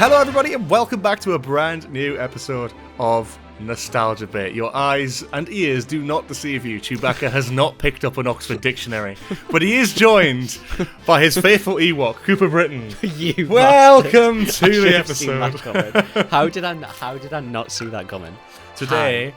Hello everybody and welcome back to a brand new episode of Nostalgia Bit. Your eyes and ears do not deceive you. Chewbacca has not picked up an Oxford dictionary, but he is joined by his faithful Ewok, Cooper Britton. Welcome to the episode. How did I not see that coming? Today,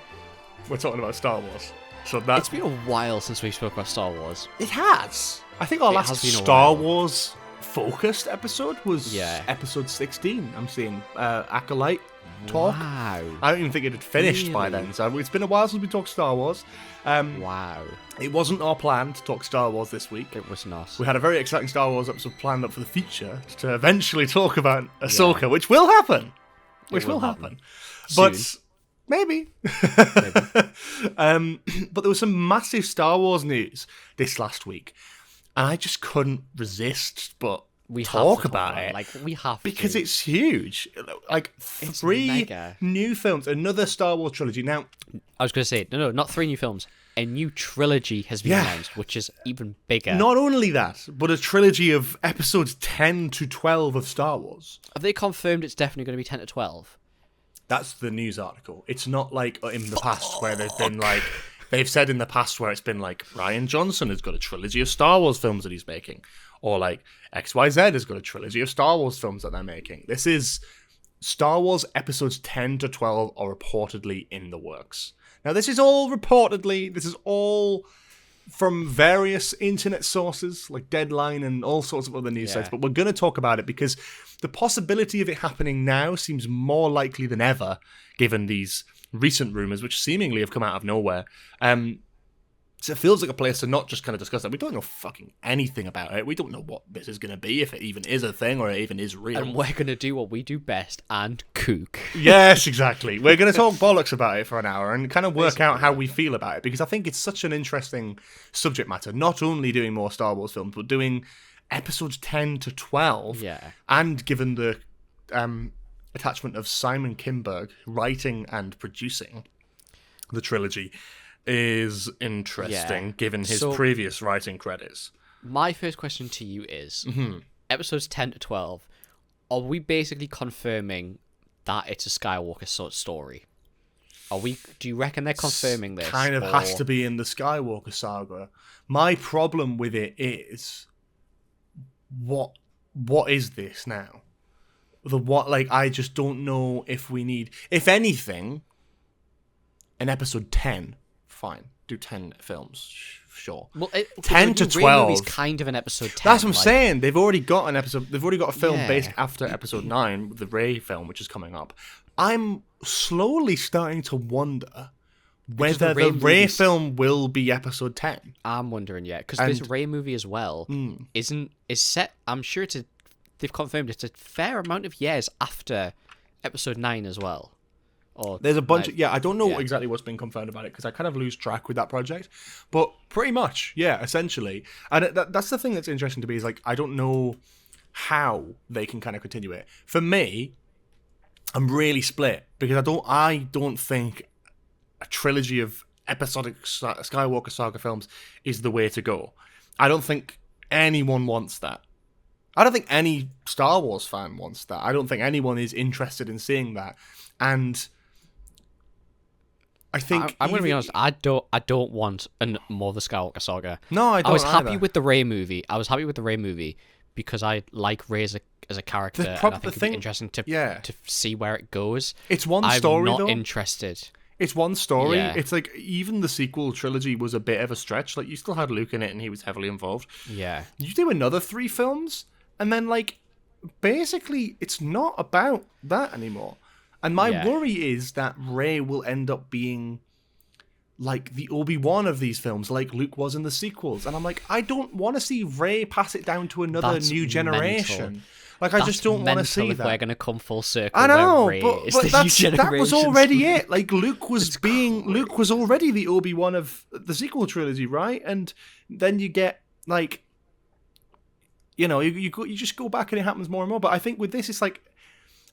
we're talking about Star Wars. So It's been a while since we spoke about Star Wars. It has. I think our last Star Wars focused episode was episode 16. I'm seeing Acolyte talk. Wow. I don't even think it had finished by then. So it's been a while since we talked Star Wars. Wow. It wasn't our plan to talk Star Wars this week. It was not. We had a very exciting Star Wars episode planned up for the future to eventually talk about Ahsoka, which will happen. Which will happen. But maybe. But there was some massive Star Wars news this last week. And I just couldn't resist but talk about it. Like, we have to. Because it's huge. Like, three new films, another Star Wars trilogy. Now, I was going to say, no, not 3 new films. A new trilogy has been announced, which is even bigger. Not only that, but a trilogy of episodes 10 to 12 of Star Wars. Have they confirmed it's definitely going to be 10 to 12? That's the news article. It's not like in the past where they've been like... They've said in the past where it's been like, Rian Johnson has got a trilogy of Star Wars films that he's making. Or like, XYZ has got a trilogy of Star Wars films that they're making. This is Star Wars episodes 10 to 12 are reportedly in the works. Now, this is all reportedly. This is all from various internet sources, like Deadline and all sorts of other news sites. But we're going to talk about it because the possibility of it happening now seems more likely than ever, given these recent rumors, which seemingly have come out of nowhere. So it feels like a place to not just kind of discuss that. We don't know fucking anything about it. We don't know what this is going to be, if it even is a thing or it even is real. And we're going to do what we do best and kook. Yes, exactly. We're going to talk bollocks about it for an hour and kind of work out how we feel about it, because I think it's such an interesting subject matter. Not only doing more Star Wars films, but doing episodes 10 to 12. Yeah. And given the attachment of Simon Kinberg writing and producing the trilogy is interesting, given his previous writing credits. My first question to you is, episodes 10 to 12, are we basically confirming that it's a Skywalker sort of story? Do you reckon they're confirming this? Kind of has to be in the Skywalker Saga. My problem with it is, what is this now? I just don't know if we need, if anything, an episode 10. Fine, do 10 films, sure. Well, 10 to 12 is kind of an episode 10. That's what I'm saying. They've already got an episode. They've already got a film based after episode 9, the Rey film, which is coming up. I'm slowly starting to wonder whether the Rey film will be episode 10. I'm wondering, because this Rey movie as well is set. I'm sure they've confirmed it's a fair amount of years after episode 9 as well. There's a bunch of... I don't know exactly what's been confirmed about it, because I kind of lose track with that project. But pretty much, essentially. And that's the thing that's interesting to me, is like, I don't know how they can kind of continue it. For me, I'm really split, because I don't think a trilogy of episodic Skywalker Saga films is the way to go. I don't think anyone wants that. I don't think any Star Wars fan wants that. I don't think anyone is interested in seeing that. And I think I'm going to be honest. I don't want more of the Skywalker Saga. No, I don't. I was happy with the Rey movie. Because I like Rey as a character, and I think it'd be interesting to see where it goes. It's one story, I'm not though. interested. It's one story. Yeah. It's like, even the sequel trilogy was a bit of a stretch. Like, you still had Luke in it, and he was heavily involved. Yeah. You do another 3 films, and then, like, basically, it's not about that anymore. And my worry is that Rey will end up being like the Obi-Wan of these films, like Luke was in the sequels. And I'm like, I don't want to see Rey pass it down to another new generation. Mental. Like, I just don't want to see that. We're going to come full circle. I know, Rey but that was already it. Like, Luke was already the Obi-Wan of the sequel trilogy, right? And then you get, like, you just go back and it happens more and more. But I think with this, it's like,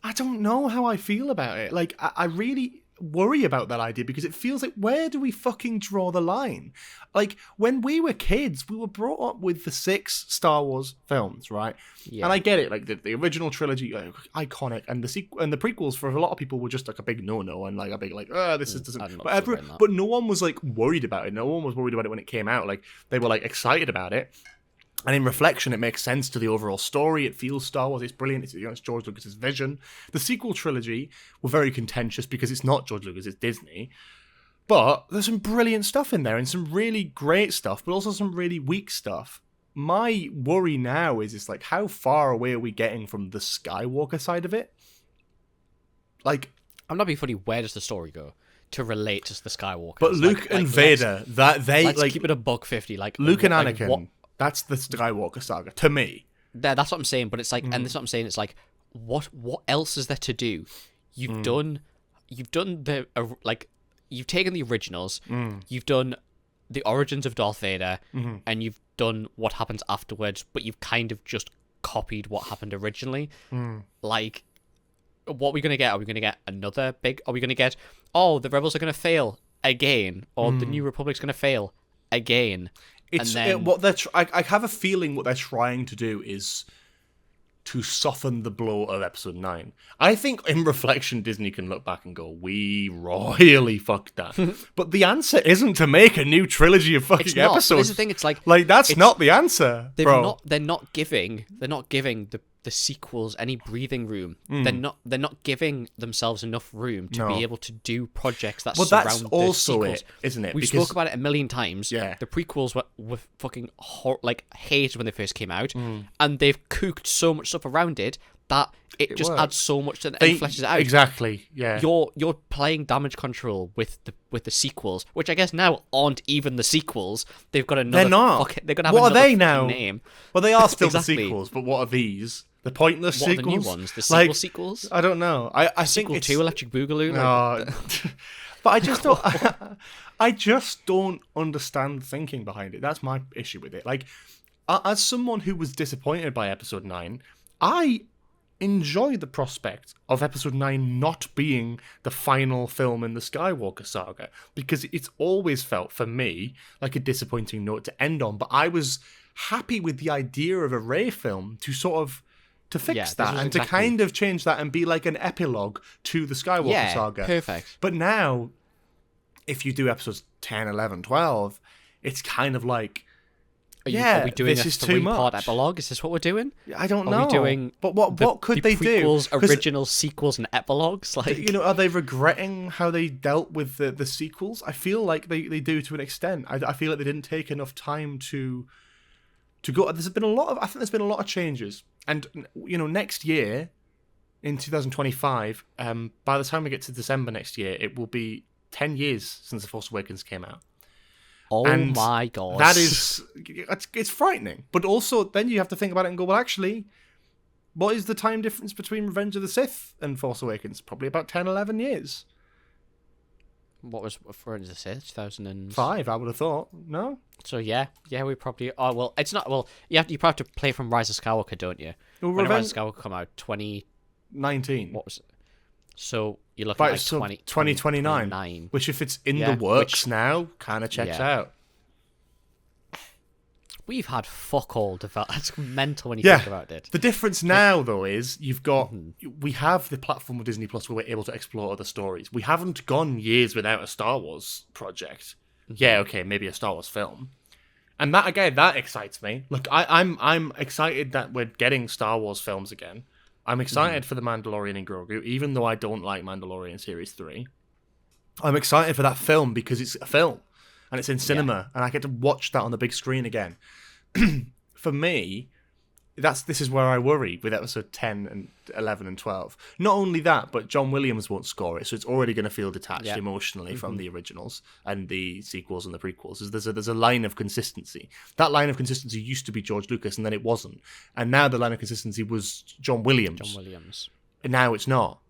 I don't know how I feel about it. Like, I really... worry about that idea because it feels like, where do we fucking draw the line? Like, when we were kids, we were brought up with the 6 Star Wars films, right? Yeah. And I get it, like the original trilogy, iconic, and the prequels for a lot of people were just like a big no-no and like a big like, this is doesn't. But no one was like worried about it. No one was worried about it when it came out. Like, they were like excited about it. And in reflection, it makes sense to the overall story. It feels Star Wars. It's brilliant. It's George Lucas's vision. The sequel trilogy were very contentious because it's not George Lucas, it's Disney. But there's some brilliant stuff in there and some really great stuff, but also some really weak stuff. My worry now is like, how far away are we getting from the Skywalker side of it? Like, I'm not being funny. Where does the story go to relate to the Skywalker? But Luke and Vader, let's keep it a $1.50. Like Luke and Anakin. That's the Skywalker Saga to me. That's what I'm saying. But it's like, and that's what I'm saying. It's like, what else is there to do? You've done the you've taken the originals. You've done the origins of Darth Vader, and you've done what happens afterwards. But you've kind of just copied what happened originally. Like, what are we gonna get? Are we gonna get another big? Are we gonna get? Oh, the rebels are gonna fail again, or the New Republic's gonna fail again. It's what they're. I have a feeling what they're trying to do is to soften the blow of Episode 9. I think, in reflection, Disney can look back and go, "We royally fucked that." But the answer isn't to make a new trilogy of fucking episodes. That's the thing. It's like that's not the answer, bro. They're not giving the sequels any breathing room. They're not giving themselves enough room to be able to do projects that surround that's the also sequels. it, isn't it? We spoke about it a million times. Yeah. The prequels were fucking hated when they first came out, and they've cooked so much stuff around it that it just adds so much to it and fleshes it out. Exactly. Yeah. You're playing damage control with the sequels, which I guess now aren't even the sequels. They've got another. They're not. They're gonna have what another are they now? Name. Well, they are still Exactly. the sequels, but what are these? The pointless What sequels? are the new ones? The sequel sequels? I don't know. I think Sequel it's 2 Electric Boogaloo? but I just don't. I just don't understand the thinking behind it. That's my issue with it. Like, as someone who was disappointed by Episode 9, I enjoy the prospect of Episode 9 not being the final film in the Skywalker Saga, because it's always felt, for me, like a disappointing note to end on. But I was happy with the idea of a Rey film to sort of fix that and to kind of change that and be like an epilogue to the Skywalker Saga. Perfect. But now, if you do episodes 10, 11, 12, it's kind of like, are we doing this a is too three-part much. epilogue? Is this what we're doing? I don't know. Are we doing but what could they do? Prequels, originals, sequels, and epilogues? Like, are they regretting how they dealt with the sequels? I feel like they do to an extent. I feel like they didn't take enough time to go. I think there's been a lot of changes, and next year, in 2025, by the time we get to December next year, it will be 10 years since The Force Awakens came out. Oh and my god, that is it's frightening. But also, then you have to think about it and go, well, actually, what is the time difference between Revenge of the Sith and Force Awakens? Probably about 10, 11 years. What was Revenge of the Sith? 2005, I would have thought. No. So yeah, we probably. Oh well, it's not. Well, you probably have to play from Rise of Skywalker, don't you? Well, when Rise of Skywalker come out, 2019. What was it? So you're looking at 2029, which if it's in the works now, kind of checks out. We've had fuck all developed. That's mental when you think about it. The difference now, though, is we have the platform of Disney Plus where we're able to explore other stories. We haven't gone years without a Star Wars project. Yeah, okay, maybe a Star Wars film. And that, again, that excites me. Look, I'm excited that we're getting Star Wars films again. I'm excited for The Mandalorian and Grogu, even though I don't like Mandalorian Series 3. I'm excited for that film because it's a film, and it's in cinema, and I get to watch that on the big screen again. For me, this is where I worry with episode 10 and 11 and 12. Not only that, but John Williams won't score it, so it's already going to feel detached emotionally from the originals and the sequels and the prequels. There's a line of consistency. That line of consistency used to be George Lucas, and then it wasn't. And now the line of consistency was John Williams. And now it's not.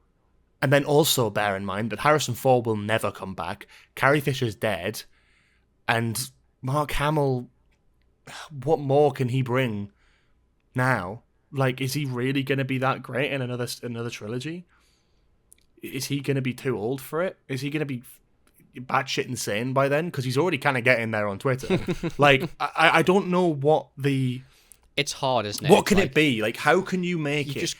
And then also bear in mind that Harrison Ford will never come back. Carrie Fisher's dead. And Mark Hamill, what more can he bring now? Like, is he really going to be that great in another trilogy? is he going to be too old for it? Is he going to be batshit insane by then? Because he's already kind of getting there on Twitter. Like, I don't know what the... It's hard, isn't it? What can it be? Like, how can you make it... Just...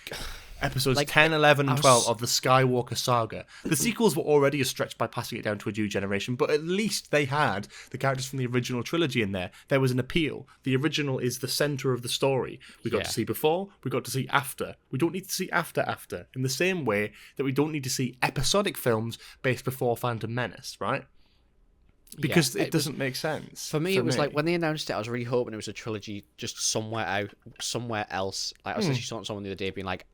Episodes Like, 10, 11, and 12 of the Skywalker Saga. The sequels were already a stretch by passing it down to a new generation, but at least they had the characters from the original trilogy in there. There was an appeal. The original is the centre of the story. We got to see before, we got to see after. We don't need to see after, in the same way that we don't need to see episodic films based before Phantom Menace, right? Because it doesn't make sense. For me, it was like when they announced it, I was really hoping it was a trilogy just somewhere else. Like I was actually talking to someone the other day being like,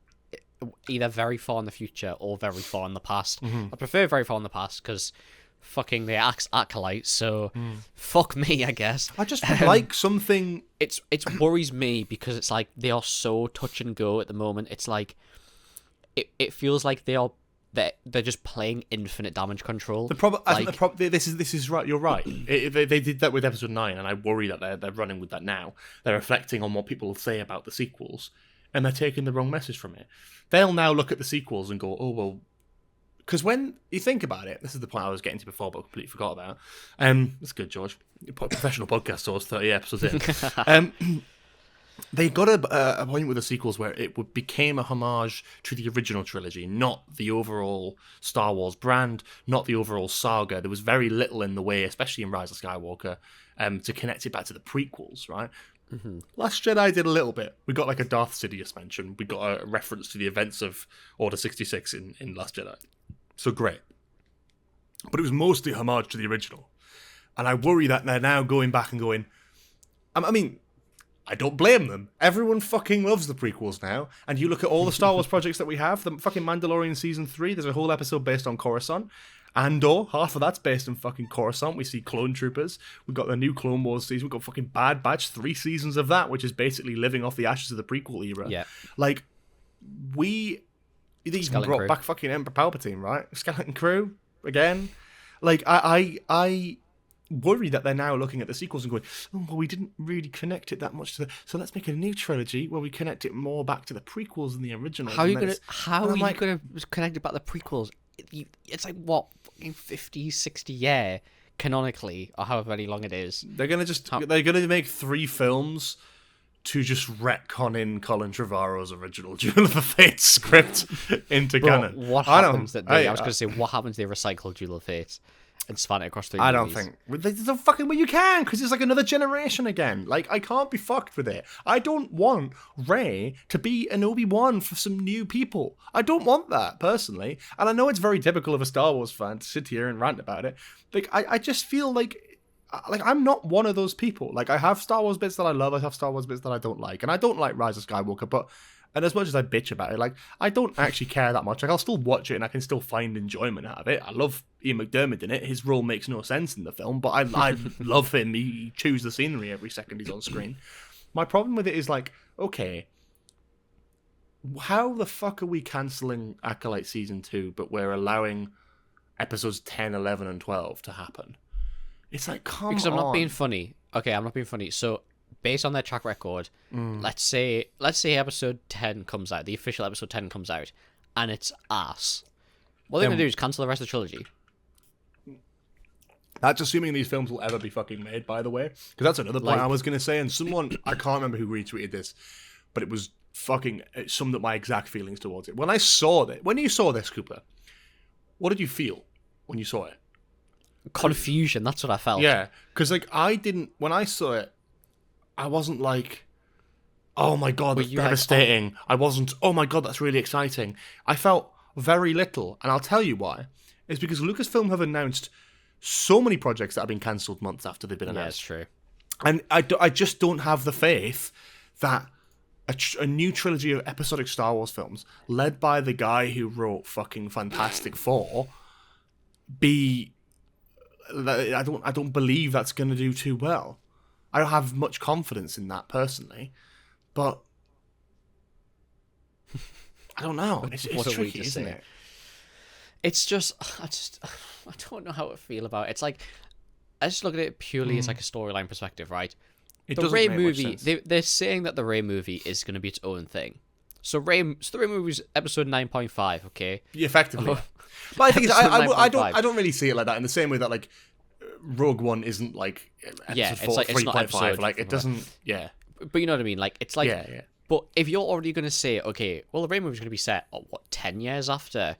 either very far in the future or very far in the past. I prefer very far in the past because fucking the acolytes, so fuck me, I guess. I just would like something... It worries me because it's like they are so touch and go at the moment. It's like it feels like they're just playing infinite damage control. This is right. You're right. They did that with episode 9, and I worry that they're running with that now. They're reflecting on what people say about the sequels, and they're taking the wrong message from it. They'll now look at the sequels and go, oh, well... Because when you think about it, this is the point I was getting to before, but completely forgot about. That's good, George. Professional podcast source, 30 episodes in. They got a point with the sequels where it became a homage to the original trilogy, not the overall Star Wars brand, not the overall saga. There was very little in the way, especially in Rise of Skywalker, to connect it back to the prequels, right? Last Jedi did a little bit. We got like a Darth Sidious mention. We got a reference to the events of Order 66 in Last Jedi. So great. But it was mostly homage to the original. And I worry that they're now going back and going... I mean, I don't blame them. Everyone fucking loves the prequels now. And you look at all the Star Wars projects that we have, the fucking Mandalorian Season 3, there's a whole episode based on Coruscant. Andor, half of that's based in fucking Coruscant. We see clone troopers. We've got the new Clone Wars season. We've got fucking Bad Batch, 3 seasons of that, which is basically living off the ashes of the prequel era. Yeah. Like, they even brought back fucking Emperor Palpatine, right? Skeleton Crew, again. Like, I worry that they're now looking at the sequels and going, oh, well, we didn't really connect it that much to so let's make a new trilogy where we connect it more back to the prequels than the originals. How are you gonna connect it back to the prequels? It's like what, 50, 60 year canonically, or however many long it is. They're gonna make 3 films to just retcon in Colin Trevorrow's original Duel of the Fates script into canon. What happens I was gonna say, what happens they recycle Duel of the Fates and span it across 3 movies? I don't think there's no fucking way you can, because it's like another generation again. Like, I can't be fucked with it. I don't want Rey to be an Obi-Wan for some new people. I don't want that, personally. And I know it's very typical of a Star Wars fan to sit here and rant about it. Like, I just feel like I'm not one of those people. Like, I have Star Wars bits that I love, I have Star Wars bits that I don't like. And I don't like Rise of Skywalker, and as much as I bitch about it, like, I don't actually care that much. Like, I'll still watch it and I can still find enjoyment out of it. I love Ian McDiarmid in it. His role makes no sense in the film, but I love him. He chews the scenery every second he's on screen. My problem with it is, like, okay, how the fuck are we cancelling Acolyte Season 2, but we're allowing episodes 10, 11, and 12 to happen? It's like, come on. Because I'm not being funny. Okay, I'm not being funny. So, based on their track record, let's say episode 10 comes out, the official episode 10 comes out, and it's ass. What they're going to do is cancel the rest of the trilogy. That's assuming these films will ever be fucking made, by the way. Because that's another point I was going to say, and someone, I can't remember who retweeted this, but it was fucking, it summed up my exact feelings towards it. When you saw this, Cooper, what did you feel when you saw it? Confusion, that's what I felt. Yeah, because, like, when I saw it, I wasn't like, oh my god, that's devastating. Like, I wasn't, oh my god, that's really exciting. I felt very little, and I'll tell you why. It's because Lucasfilm have announced so many projects that have been cancelled months after they've been announced. Yeah, that's true. And I just don't have the faith that a new trilogy of episodic Star Wars films, led by the guy who wrote fucking Fantastic Four, I don't believe that's going to do too well. I don't have much confidence in that personally, but I don't know. It's tricky, isn't it? It's just, I don't know how to feel about it. It's like, I just look at it purely as like a storyline perspective, right? The Rey movie, they're saying that the Rey movie is going to be its own thing. So the Rey movie's episode 9.5. Okay. Effectively. But I think Episode I don't really see it like that in the same way that like Rogue One isn't like episode it's not 3.5. episode, Like it doesn't. Yeah. But you know what I mean? Like it's like. Yeah. But if you're already going to say, okay, well, the Rey movie's going to be set, 10 years after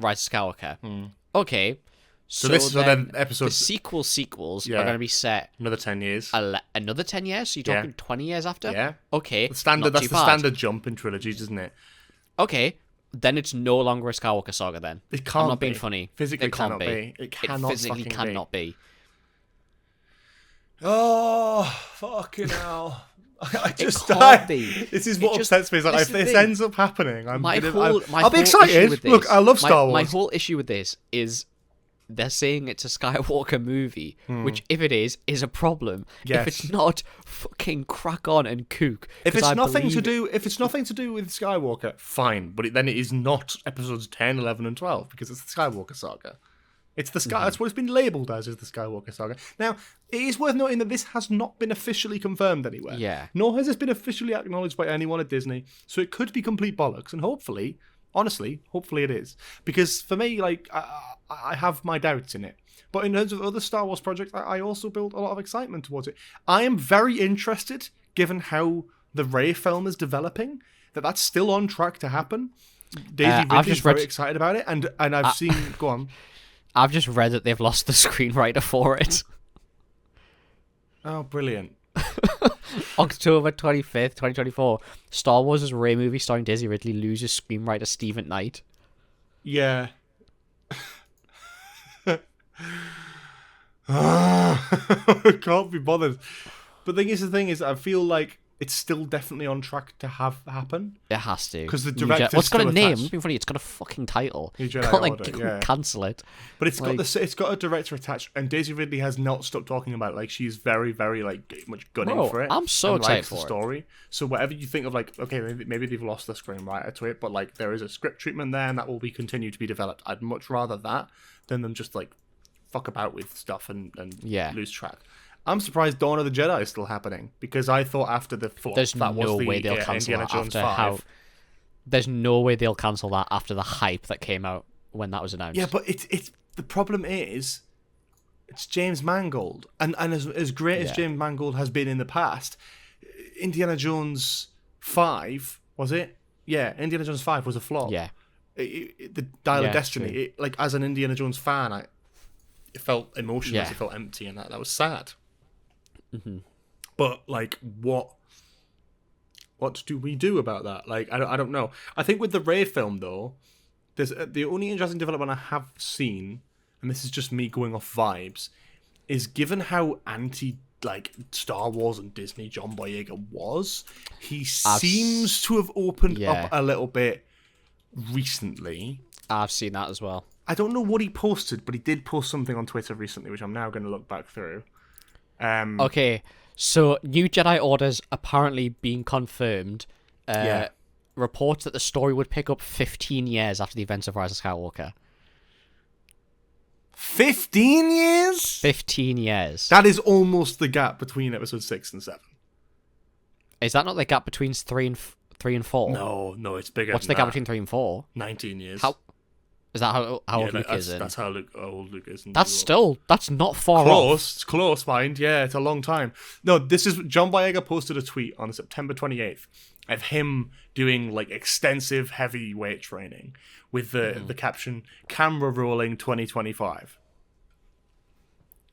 Rise of Skywalker? Okay. So then episode... The sequels are going to be set... Another 10 years. Another 10 years? So you're talking 20 years after? Yeah. Okay. That's the standard jump in trilogies, isn't it? Okay. Then it's no longer a Skywalker saga then. It can't I'm not be. being funny. Physically it can't cannot be. It cannot physically fucking cannot be. Oh, fucking hell. I just can't be. This is what upsets me. Is like if this ends up happening, I'll be excited. Look, I love Star Wars. My whole issue with this is they're saying it's a Skywalker movie, which if it is a problem. Yes. If it's not, fucking crack on and kook. If it's nothing to do with Skywalker, fine. But then it is not episodes 10, 11, and 12 because it's the Skywalker Saga. It's the That's what it's been labelled as, is the Skywalker Saga. Now, it is worth noting that this has not been officially confirmed anywhere. Yeah. Nor has this been officially acknowledged by anyone at Disney. So it could be complete bollocks, and hopefully it is. Because for me, like, I have my doubts in it. But in terms of other Star Wars projects, I also build a lot of excitement towards it. I am very interested, given how the Rey film is developing, that's still on track to happen. Daisy Ridley's very excited about it, and I've seen... Go on. I've just read that they've lost the screenwriter for it. Oh, brilliant. October 25th, 2024. Star Wars' Rey movie starring Daisy Ridley loses screenwriter Stephen Knight. Yeah. I can't be bothered. But the thing is, I feel like it's still definitely on track to happen. It has to. Because the director... It's got a name. It's been funny. It's got a fucking title. New Jedi Order, cancel it. But it's got a director attached, and Daisy Ridley has not stopped talking about it. Like, she's very, very, like, much gunning for it. I'm so excited for the story. So whatever you think of, like, okay, maybe they've lost the screenwriter to it, but, like, there is a script treatment there, and that will be continue to be developed. I'd much rather that than them just, like, fuck about with stuff and lose track. I'm surprised Dawn of the Jedi is still happening, because I thought after the flop, there's no way they'll cancel that after 5. There's no way they'll cancel that after the hype that came out when that was announced. Yeah, but it's the problem is it's James Mangold, and as great as James Mangold has been in the past, Indiana Jones 5 was it? Yeah, Indiana Jones 5 was a flop. Yeah, the Dial of Destiny. Like as an Indiana Jones fan, it felt emotionless. It felt empty, and that was sad. Mm-hmm. But like, what do we do about that? Like, I don't know. I think with the Rey film though, there's the only interesting development I have seen, and this is just me going off vibes, is given how anti like Star Wars and Disney John Boyega was, he seems to have opened up a little bit recently. I've seen that as well. I don't know what he posted, but he did post something on Twitter recently, which I'm now going to look back through. Okay, so New Jedi Order's apparently being confirmed. Reports that the story would pick up 15 years after the events of Rise of Skywalker. 15 years? 15 years. That is almost the gap between episode 6 and 7. Is that not the gap between 3 and 4? No, it's bigger. What's the gap between 3 and 4? 19 years. How? Is that how old Luke is? That's how old Luke is. That's not far close. off. It's close, mind. Yeah, it's a long time. No, this is John Boyega posted a tweet on September 28th of him doing like extensive heavyweight training with the caption "Camera rolling 2025,"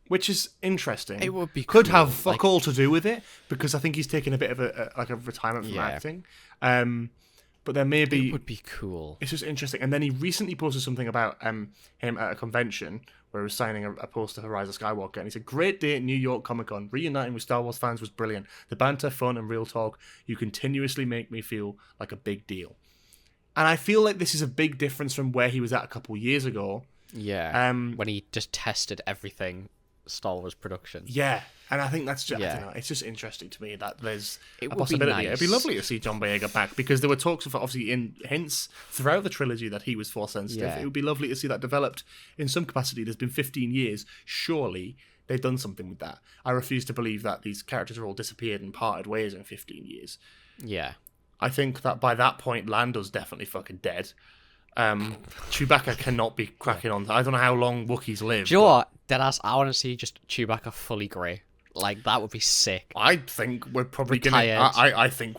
which is interesting. It would be could cool. have fuck all to do with it because I think he's taking a bit of a retirement from acting. But there may be... It would be cool. It's just interesting. And then he recently posted something about him at a convention where he was signing a poster for Rise of Skywalker. And he said, "Great day at New York Comic-Con. Reuniting with Star Wars fans was brilliant. The banter, fun, and real talk. You continuously make me feel like a big deal." And I feel like this is a big difference from where he was at a couple years ago. Yeah. When he just tested everything Star Wars production. Yeah. And I think that's just, I don't know, it's just interesting to me that there's a possibility. It'd be lovely to see John Boyega back because there were talks of obviously in hints throughout the trilogy that he was Force sensitive. Yeah. It would be lovely to see that developed in some capacity. There's been 15 years. Surely they've done something with that. I refuse to believe that these characters are all disappeared and parted ways in 15 years. Yeah. I think that by that point, Lando's definitely fucking dead. Chewbacca cannot be cracking on. I don't know how long Wookiees live. Do you know what? Deadass, I want to see just Chewbacca fully grey. Like, that would be sick. I think we're probably Retired. I think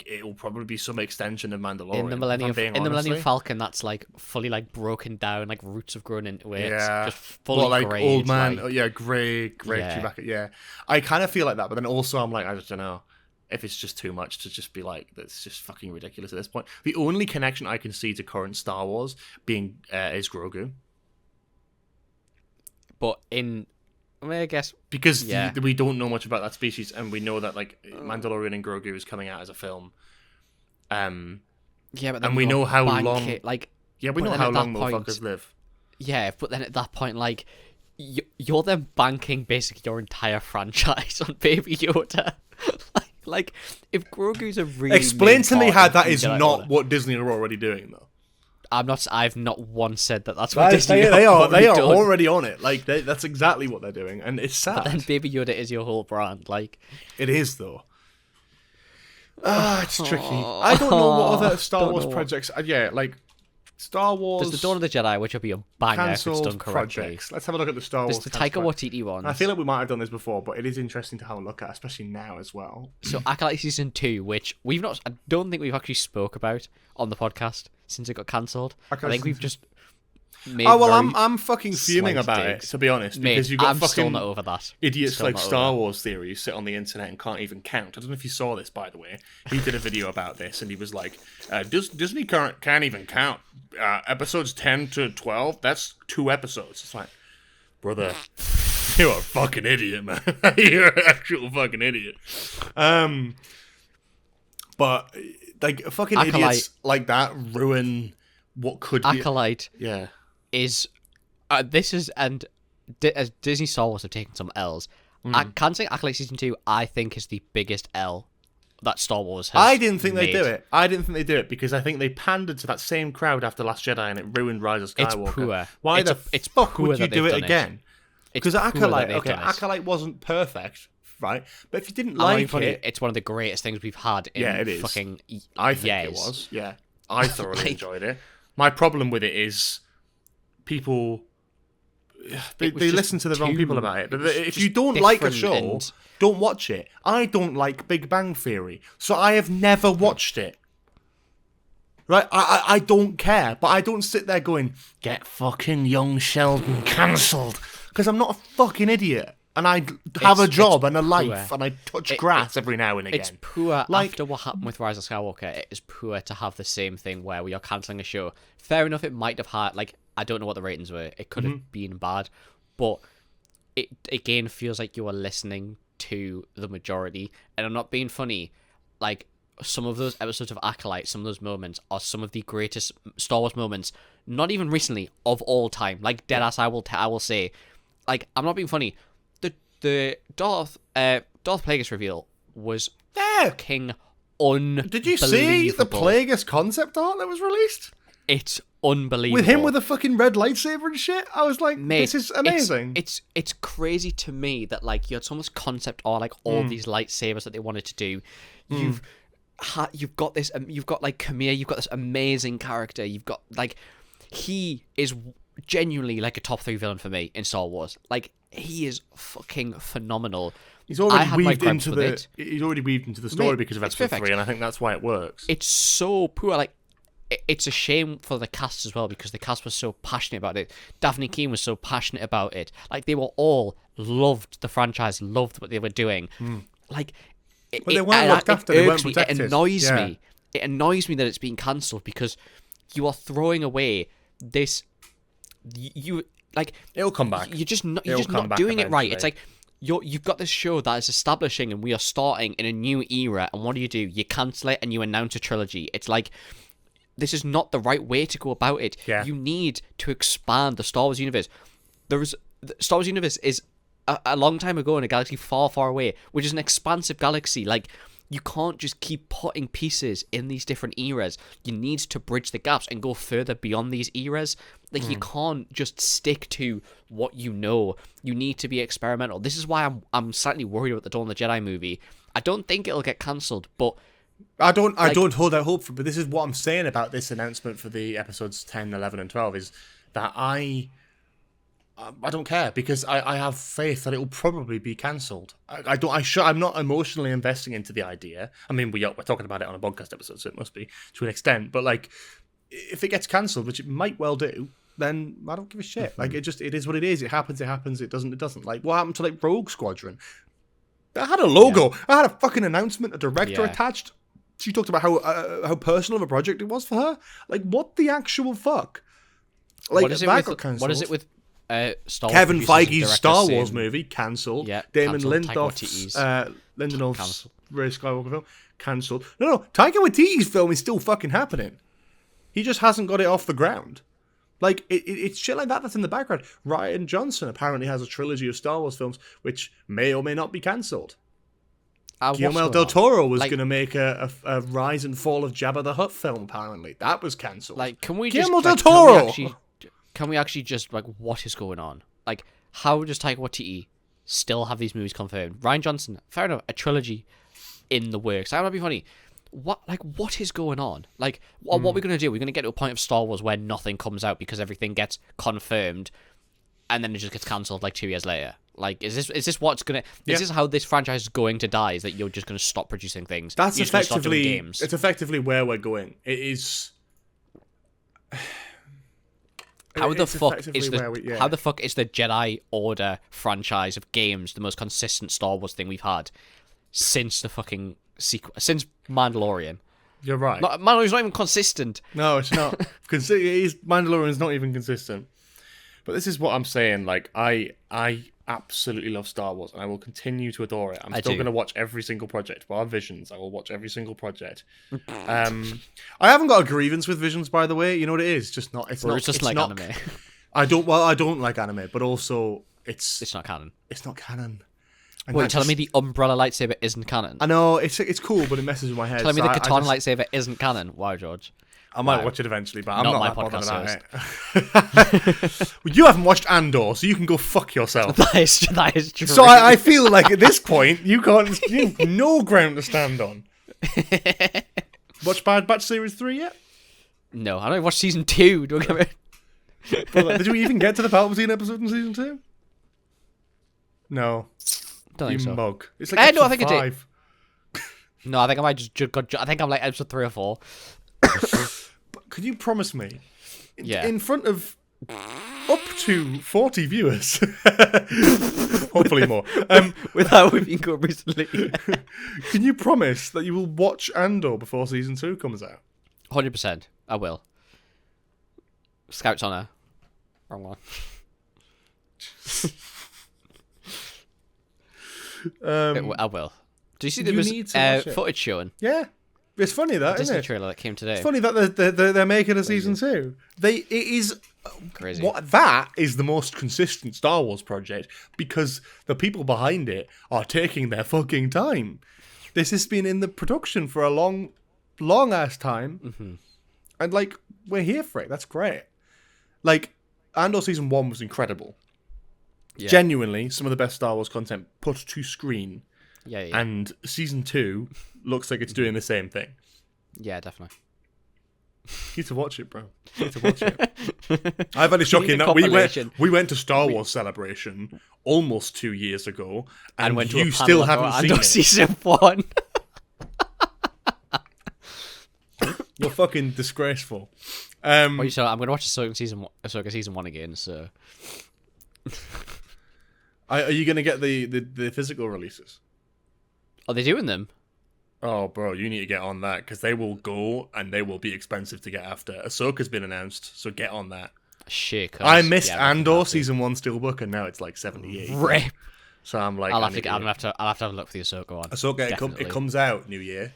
it'll probably be some extension of Mandalorian. In the Millennium Falcon, that's like fully like broken down, like roots have grown into it. Yeah, it's just fully like grey. old man. Like, Grey Yeah. Chewbacca. Yeah, I kind of feel like that, but then also I'm like, I just don't know if it's just too much to just be like, that's just fucking ridiculous at this point. The only connection I can see to current Star Wars being is Grogu. but I guess Because Yeah. we don't know much about that species, and we know that like Mandalorian and Grogu is coming out as a film. yeah, but then and we know how long. we We but know then how at long that point- motherfuckers live. Yeah, but then at that point, like, you're then banking basically your entire franchise on Baby Yoda. like, if Grogu's a really Explain main to me part how of that the is Jedi not Order. what Disney are already doing, though. I've not once said that that's what Disney They are done. already on it. Like that's exactly what they're doing, and it's sad. But then Baby Yoda is your whole brand. Like, It is though. It's tricky. I don't know what other Star Don't Wars know what- projects. Like Star Wars. there's the Dawn of the Jedi, which will be a banger if it's cancelled done correctly. projects. Let's have a look at the Star There's Wars. the Taika Waititi ones. I feel like we might have done this before, but it is interesting to have a look at, especially now as well. So Acolyte Season 2, which I don't think we've actually spoke about on the podcast since it got cancelled. I Acolyte think we've Season just made Oh well, very I'm fucking fuming slight about it, digs. to be honest, Mate, because you've got I'm still fucking not over that. idiots Still like not over Star that. Wars theories sit on the internet and can't even count. I don't know if you saw this, by the way. He did a video about this, and he was like, Disney can't even count episodes 10 to 12. That's 2 episodes. It's like, brother, you're a fucking idiot, man. You're an actual fucking idiot. But like fucking Acolyte. idiots like that ruin what could be. Acolyte Yeah. is this is as Disney Star Wars have taken some L's. I can say Acolyte Season 2 I think is the biggest L that Star Wars has I didn't think they'd do made. it. I didn't think they'd do it because I think they pandered to that same crowd after Last Jedi and it ruined Rise of It's Skywalker. poor. Why It's the fuck poor would you that do they've it done it. again? It's Because poor that Acolyte, they've okay, done it. Acolyte wasn't perfect, right? But if you didn't I'm not even like funny, it, it's one of the greatest things we've had in Yeah, it is. fucking I think years. it was. Yeah, I thoroughly Like- enjoyed it. My problem with it is people. They It was just listen to the wrong too- people about it. it was If just you don't like a different show, and- don't watch it. I don't like Big Bang Theory, so I have never watched it. Right? I don't care, but I don't sit there going, get fucking Young Sheldon cancelled. Because I'm not a fucking idiot. And I have a It's job and a poor. life, and I touch grass every now and again. It's poor Like- after what happened with Rise of Skywalker. It is poor to have the same thing where we are cancelling a show. Fair enough, it might have had, like, I don't know what the ratings were. It could have been bad. But it, again, feels like you are listening to the majority. And I'm not being funny. Like, some of those episodes of Acolyte, some of those moments are some of the greatest Star Wars moments, not even recently, of all time. Like, deadass, I will say. Like, I'm not being funny. The Darth Plagueis reveal was Yeah. fucking unbelievable. Did you see the Plagueis concept art that was released? It's unbelievable. With him with a fucking red lightsaber and shit? I was like, Mate, this is amazing. It's crazy to me that like you had so much concept art, like all these lightsabers that they wanted to do. You've got this. You've got like Khmer. You've got this amazing character. You've got like he is genuinely like a top 3 villain for me in Star Wars. Like he is fucking phenomenal. He's I already had my weaved gripes into with the. it. He's already weaved into the story Mate, because of it's episode perfect. 3, and I think that's why it works. It's so poor. Like it's a shame for the cast as well because the cast was so passionate about it. Daphne Keane was so passionate about it. Like they were all loved the franchise, loved what they were doing. Like, But they weren't looked after, they weren't protected. It annoys Yeah. me. It annoys me that it's being cancelled because you are throwing away this. You like It'll come back. you're just not It'll come not back doing it right. eventually. It's like you've got this show that is establishing and we are starting in a new era, and what do? You cancel it and you announce a trilogy. It's like this is not the right way to go about it. Yeah. You need to expand the Star Wars universe. The Star Wars universe is a long time ago in a galaxy far, far away, which is an expansive galaxy. Like, you can't just keep putting pieces in these different eras. You need to bridge the gaps and go further beyond these eras. Like, you can't just stick to what you know. You need to be experimental. This is why I'm slightly worried about the Dawn of the Jedi movie. I don't think it'll get cancelled, but I don't hold out hope for, but this is what I'm saying about this announcement for the episodes 10, 11, and 12 is that I don't care, because I have faith that it will probably be cancelled. I'm not emotionally investing into the idea. I mean, we're talking about it on a podcast episode, so it must be to an extent. But like, if it gets cancelled, which it might well do, then I don't give a shit. Like, it is what it is. It happens. It happens. It doesn't. Like, what happened to like Rogue Squadron? That had a logo. Yeah. I had a fucking announcement, a director attached. She talked about how personal of a project it was for her. Like, what the actual fuck? Like, what is it with Star Wars Kevin Feige's Star Wars movie cancelled. Yeah, Damon Lindelof's Ray Skywalker film cancelled. No, Taika Waititi's film is still fucking happening. He just hasn't got it off the ground. Like, it's shit like that that's in the background. Rian Johnson apparently has a trilogy of Star Wars films which may or may not be cancelled. Guillermo del Toro was going to make a Rise and Fall of Jabba the Hutt film, apparently. That was cancelled. Like, can we Guillermo del Toro! Can we actually just, like, what is going on? Like, how does Taika Waititi still have these movies confirmed? Rian Johnson, fair enough, a trilogy in the works. That might be funny. What is going on? Like, what are we going to do? We're going to get to a point of Star Wars where nothing comes out because everything gets confirmed, and then it just gets cancelled like 2 years later. Like, is this what's gonna? Is this how this franchise is going to die? Is that you're just going to stop producing things? That's effectively games. It's effectively where we're going. It is. How the fuck is the Jedi Order franchise of games the most consistent Star Wars thing we've had since the fucking sequel, since Mandalorian? You're right. Mandalorian's not even consistent. No, it's not. Mandalorian's not even consistent. But this is what I'm saying. Like, I absolutely love Star Wars, and I will continue to adore it. I'm still going to watch every single project. Bar Visions, I will watch every single project. I haven't got a grievance with Visions, by the way. You know what it is? Just not. It's not anime. I don't like anime, but also it's not canon. It's not canon. Wait, you're telling me the Umbrella lightsaber isn't canon? I know it's cool, but it messes with my head. Telling me the Katana lightsaber isn't canon? Wow, George. I might watch it eventually, but I'm not my that bothered podcast about it. Well, you haven't watched Andor, so you can go fuck yourself. That is true. So I feel like at this point you have no ground to stand on. Watch Bad Batch Series 3 yet? No, I don't watch Season 2. Don't get me. Did you even get to the Palpatine episode in Season 2? No. Don't think so. Mug. It's like no, I think 5. I did. No, I think I might I think I'm like episode 3 or 4. But could you promise me, in front of up to 40 viewers, hopefully more, without we've been good recently, can you promise that you will watch Andor before Season 2 comes out? 100%. I will. Scout's Honor. Wrong one. I will. Do you see there was footage showing? Yeah. It's funny that, Disney isn't it? trailer that came today. It's funny that they're making a Season 2. It is crazy. That is the most consistent Star Wars project, because the people behind it are taking their fucking time. This has been in the production for a long ass time, and like, we're here for it. That's great. Like, Andor Season 1 was incredible. Yeah. Genuinely, some of the best Star Wars content put to screen. Yeah. And Season 2 looks like it's doing the same thing. Yeah, definitely. You need to watch it, bro. You need to watch it. I find it shocking that we went to Star Wars Celebration almost 2 years ago, and went to you still haven't seen it. Season 1. You're fucking disgraceful. I'm going to watch Ahsoka Season 1 again, so... Are you going to get the physical releases? Are they doing them? Oh, bro, you need to get on that, because they will go, and they will be expensive to get after. Ahsoka's been announced, so get on that. Shit, I missed Andor Season 1 Steelbook, and now it's like 78. Rip. So I'm like... I'll have to have a look for the Ahsoka one. Ahsoka, it comes out New Year.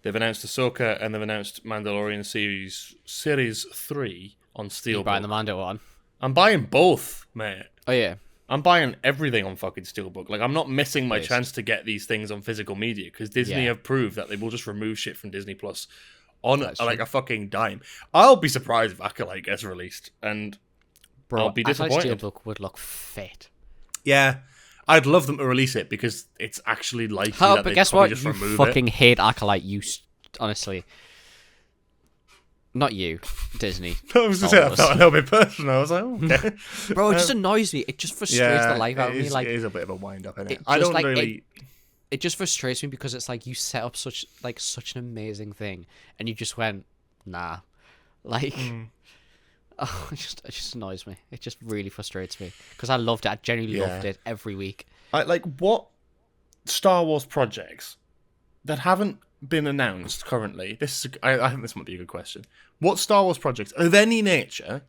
They've announced Ahsoka, and they've announced Mandalorian Series 3 on Steelbook. You're buying the Mando one? I'm buying both, mate. Oh, yeah. I'm buying everything on fucking Steelbook. Like, I'm not missing my chance to get these things on physical media, because Disney have proved that they will just remove shit from Disney Plus on like a fucking dime. I'll be surprised if Acolyte gets released, and I'll be disappointed. Steelbook would look fit. Yeah, I'd love them to release it because it's actually likely that But they'd guess probably what? just You remove fucking it. hate Acolyte. Honestly. Not you, Disney. I was just All saying, of I us. felt a little bit personal. I was like, oh, okay. Bro, it just annoys me. It just frustrates the life out of me. Like, it is a bit of a wind up, isn't it? it I just, don't like, really. it just frustrates me because it's like you set up such an amazing thing, and you just went, nah. Like, oh, it just annoys me. It just really frustrates me because I loved it. I genuinely loved it every week. Like what Star Wars projects that haven't been announced currently. I think this might be a good question. What Star Wars projects of any nature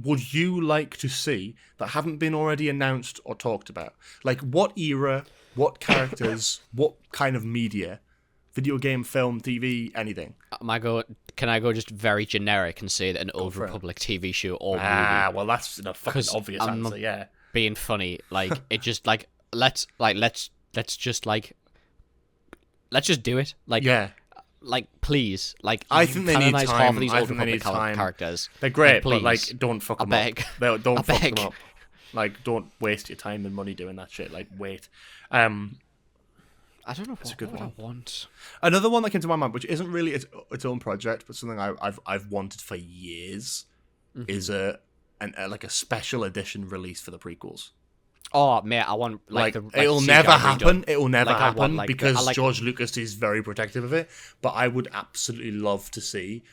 would you like to see that haven't been already announced or talked about? Like what era, what characters, what kind of media? Video game, film, TV, anything. Can I go just very generic and say that an Old for it. Republic TV show or movie? Well, that's a fucking 'Cause obvious I'm answer. Yeah. Being funny, like it just let's just do it. Like please, like I think they need canonize time. half of these I Old think they Republic need time. characters. They're great, And but please, like, don't fuck I them beg. up. Don't I fuck beg. them up. Like, don't waste your time and money doing that shit. Like, wait. I don't know what, good what one. I want. Another one that came to my mind, which isn't really its own project, but something I've wanted for years, is a special edition release for the prequels. Oh mate, I want It'll CGI never redone. happen. It will never Like, I happen want, like, because the- George Lucas is very protective of it. But I would absolutely love to see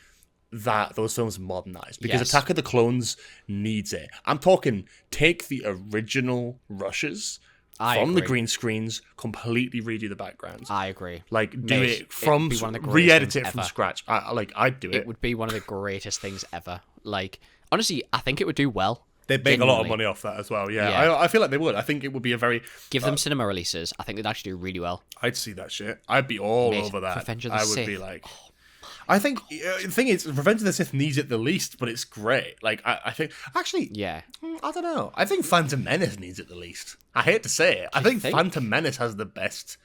those films modernized because Yes. Attack of the Clones needs it. I'm talking take the original rushes I from the agree. green screens, completely redo the backgrounds. I agree. Like do Mate, it from it'd be one of the greatest re-edit things it from ever. scratch. I'd do It it. would be one of the greatest things ever. Like honestly, I think it would do well. They'd make a lot of genuinely. money off that as well. Yeah, Yeah. I feel like they would. I think it would be a very. Give them cinema releases. I think they'd actually do really well. I'd see that shit. I'd be all Mate, over that. Revenge of the I would Sith. be like. I think the thing is, Revenge of the Sith needs it the least, but it's great. Like I think actually, Yeah. I don't know. I think Phantom Menace needs it the least. I hate to say it. I think think? Phantom Menace has the best.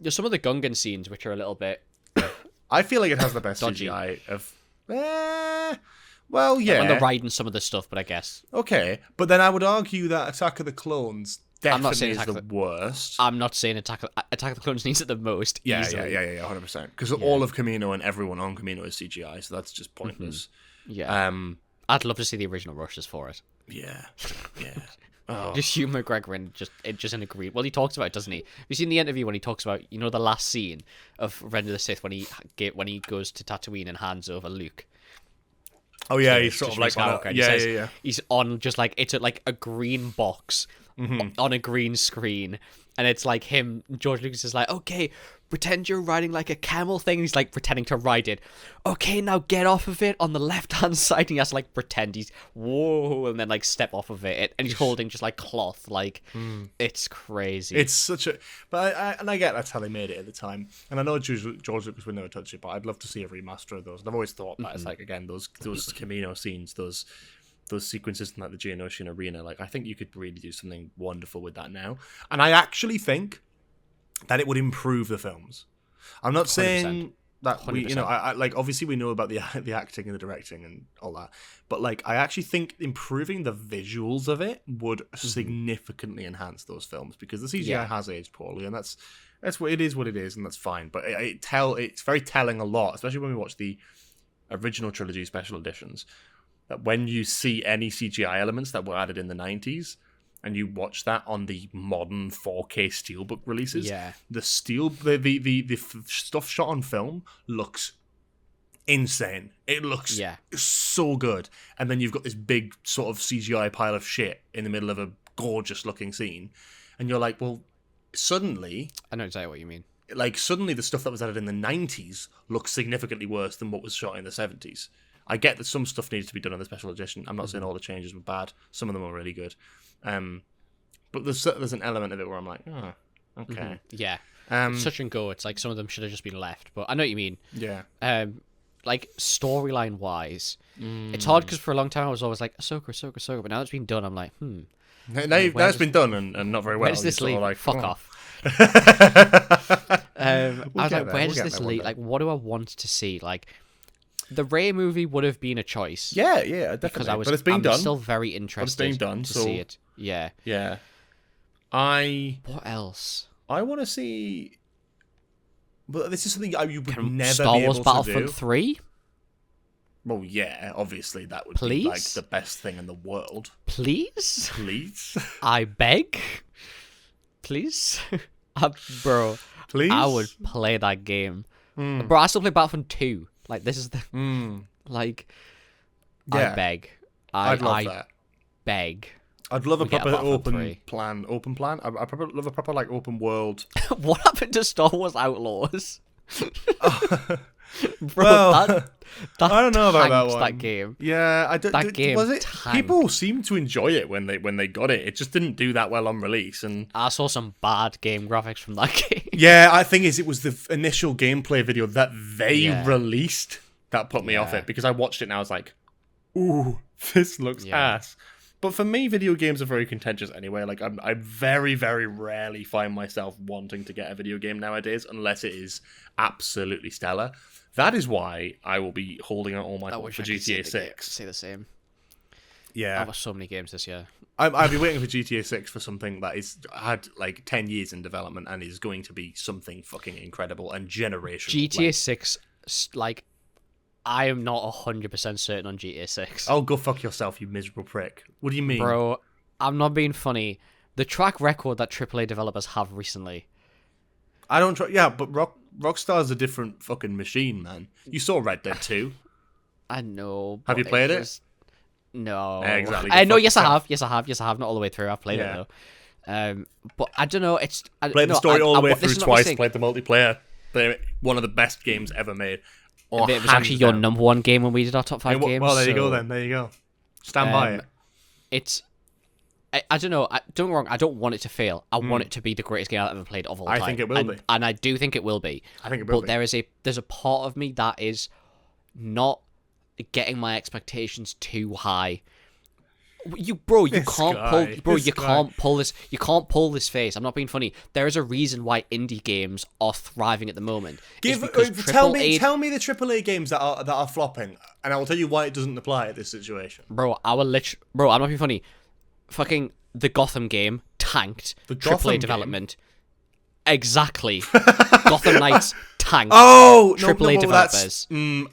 There's some of the Gungan scenes which are a little bit I feel like it has the best Dodgy. CGI of. Well, yeah. when they're riding some of the stuff, but I guess Okay, but then I would argue that Attack of the Clones I'm not definitely saying is Attack the of worst. I'm not saying Attack of the Clones needs it the most. Yeah, easily. 100%. Because all of Camino and everyone on Camino is CGI, so that's just pointless. Yeah. I'd love to see the original rushes for it. Yeah, yeah. Oh, Just Hugh McGregor and just in agree. Well, he talks about it, doesn't he? Have you seen the interview when he talks about the last scene of Revenge of the Sith when he goes to Tatooine and hands over Luke? oh yeah, to- he's sort to of like on Skywalker, a, and he yeah, says yeah. He's on just like it's like a green box on a green screen, and it's like him. George Lucas is like, okay, pretend you're riding like a camel thing. He's like pretending to ride it. Okay, now get off of it on the left hand side. And he has to like pretend he's whoa, and then like step off of it, and he's holding just like cloth. Like it's crazy. It's such a, but I get that's how they made it at the time, and I know George Lucas would never touch it, but I'd love to see a remaster of those. And I've always thought that it's like again those Camino scenes, those sequences in like the Geonosian arena. Like I think you could really do something wonderful with that now, and I actually think that it would improve the films. I'm not saying that we, 100%. I like obviously we know about the acting and the directing and all that, but like I actually think improving the visuals of it would significantly enhance those films because the CGI Yeah. has aged poorly, and that's what it is, and that's fine. But it's very telling a lot, especially when we watch the original trilogy special editions. That when you see any CGI elements that were added in the 90s, and you watch that on the modern 4K steelbook releases, Yeah. the stuff shot on film looks insane. It looks Yeah. so good. And then you've got this big sort of CGI pile of shit in the middle of a gorgeous looking scene, and you're like, well, suddenly I know exactly what you mean. suddenly the stuff that was added in the 90s looks significantly worse than what was shot in the 70s. I get that some stuff needs to be done in the special edition. I'm not saying all the changes were bad. Some of them are really good. But there's an element of it where I'm like, oh, okay. Yeah. Um, It's touch and go. It's like some of them should have just been left, but I know what you mean. yeah. Like storyline wise, it's hard because for a long time I was always like Ahsoka, but now it's been done. I'm like, Now where it's been done and not very well. where does this You're sort lead? of Fuck oh. off. I was like, where does this lead? Like, what do I want to see? Like, the Rey movie would have been a choice. Yeah, definitely. Because but it's being I'm done. still very interested being done, to so- see it. Yeah. Yeah. What else? I want to see. But this is something you would never Star be Wars able Battlefront to do. 3? Well, yeah, obviously that would Please? be like the best thing in the world. Please? Please, I beg? Please? Bro, please. I would play that game. Bro, I still play Battlefront 2. Like, this is the... Like, Yeah. I beg. I'd love that. Beg. I'd love a We get proper Battlefront open 3. plan. Open plan. I probably love a proper like open world. What happened to Star Wars Outlaws? Bro, Well, that I don't know about that tanked one. that game. Yeah, I don't. That game was it? tanked. People seemed to enjoy it when they got it. It just didn't do that well on release, and I saw some bad game graphics from that game. yeah, I think it was the initial gameplay video that they Yeah. released that put me off Yeah. it because I watched it and I was like, "Ooh, this looks ass." But for me, video games are very contentious anyway. Like I very, very rarely find myself wanting to get a video game nowadays unless it is absolutely stellar. That is why I will be holding out all my hope for GTA 6. Say the same. Yeah, I've got so many games this year. I'll be waiting for GTA 6 for something that is had like 10 years in development and is going to be something fucking incredible and generational. GTA 6, like, I am not 100% certain on GTA 6. Oh, go fuck yourself, you miserable prick. What do you mean? Bro, I'm not being funny. The track record that AAA developers have recently. I don't try. Yeah, but Rockstar's a different fucking machine, man. You saw Red Dead 2. I know. Have you but played it? was- No. Yeah, exactly. I know. Fuck Yes, I yourself. have. Yes, I have. Yes, I have. Not all the way through. I've played Yeah. it though. But I don't know. It's Played the story all the way through this is not twice. my thing. Played the multiplayer. They're one of the best games ever made. Or It was actually your hands down. number one game when we did our top 5 games. Well, there you so, go then. There you go. Stand by it. It's. I don't know. Don't get me wrong. I don't want it to fail. I want it to be the greatest game I've ever played of all time. I think it will be. And I do think it will be. I think it will But be. there's a part of me that is not getting my expectations too high. You This can't guy, pull this you guy. can't pull this you can't pull this face. I'm not being funny. There is a reason why indie games are thriving at the moment. It's because Tell AAA me the AAA games that are flopping, and I will tell you why it doesn't apply at this situation. Bro, I'm not being funny. Fucking the Gotham game tanked. The Gotham AAA game? development. Exactly. Gotham Knights tanked. Oh, no, AAA no, developers.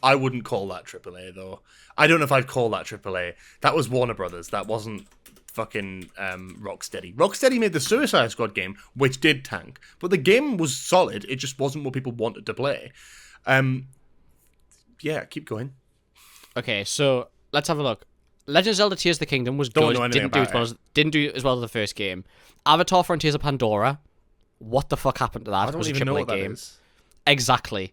I wouldn't call that AAA though. I don't know if I'd call that AAA. That was Warner Brothers. That wasn't fucking Rocksteady. Rocksteady made the Suicide Squad game, which did tank, but the game was solid. It just wasn't what people wanted to play. Yeah, keep going. Okay, so let's have a look. Legend of Zelda Tears of the Kingdom was Don't good. know anything Didn't do as well as the first game. Avatar Frontiers of Pandora. What the fuck happened to that? I don't was a even know AAA what that game. is. Exactly.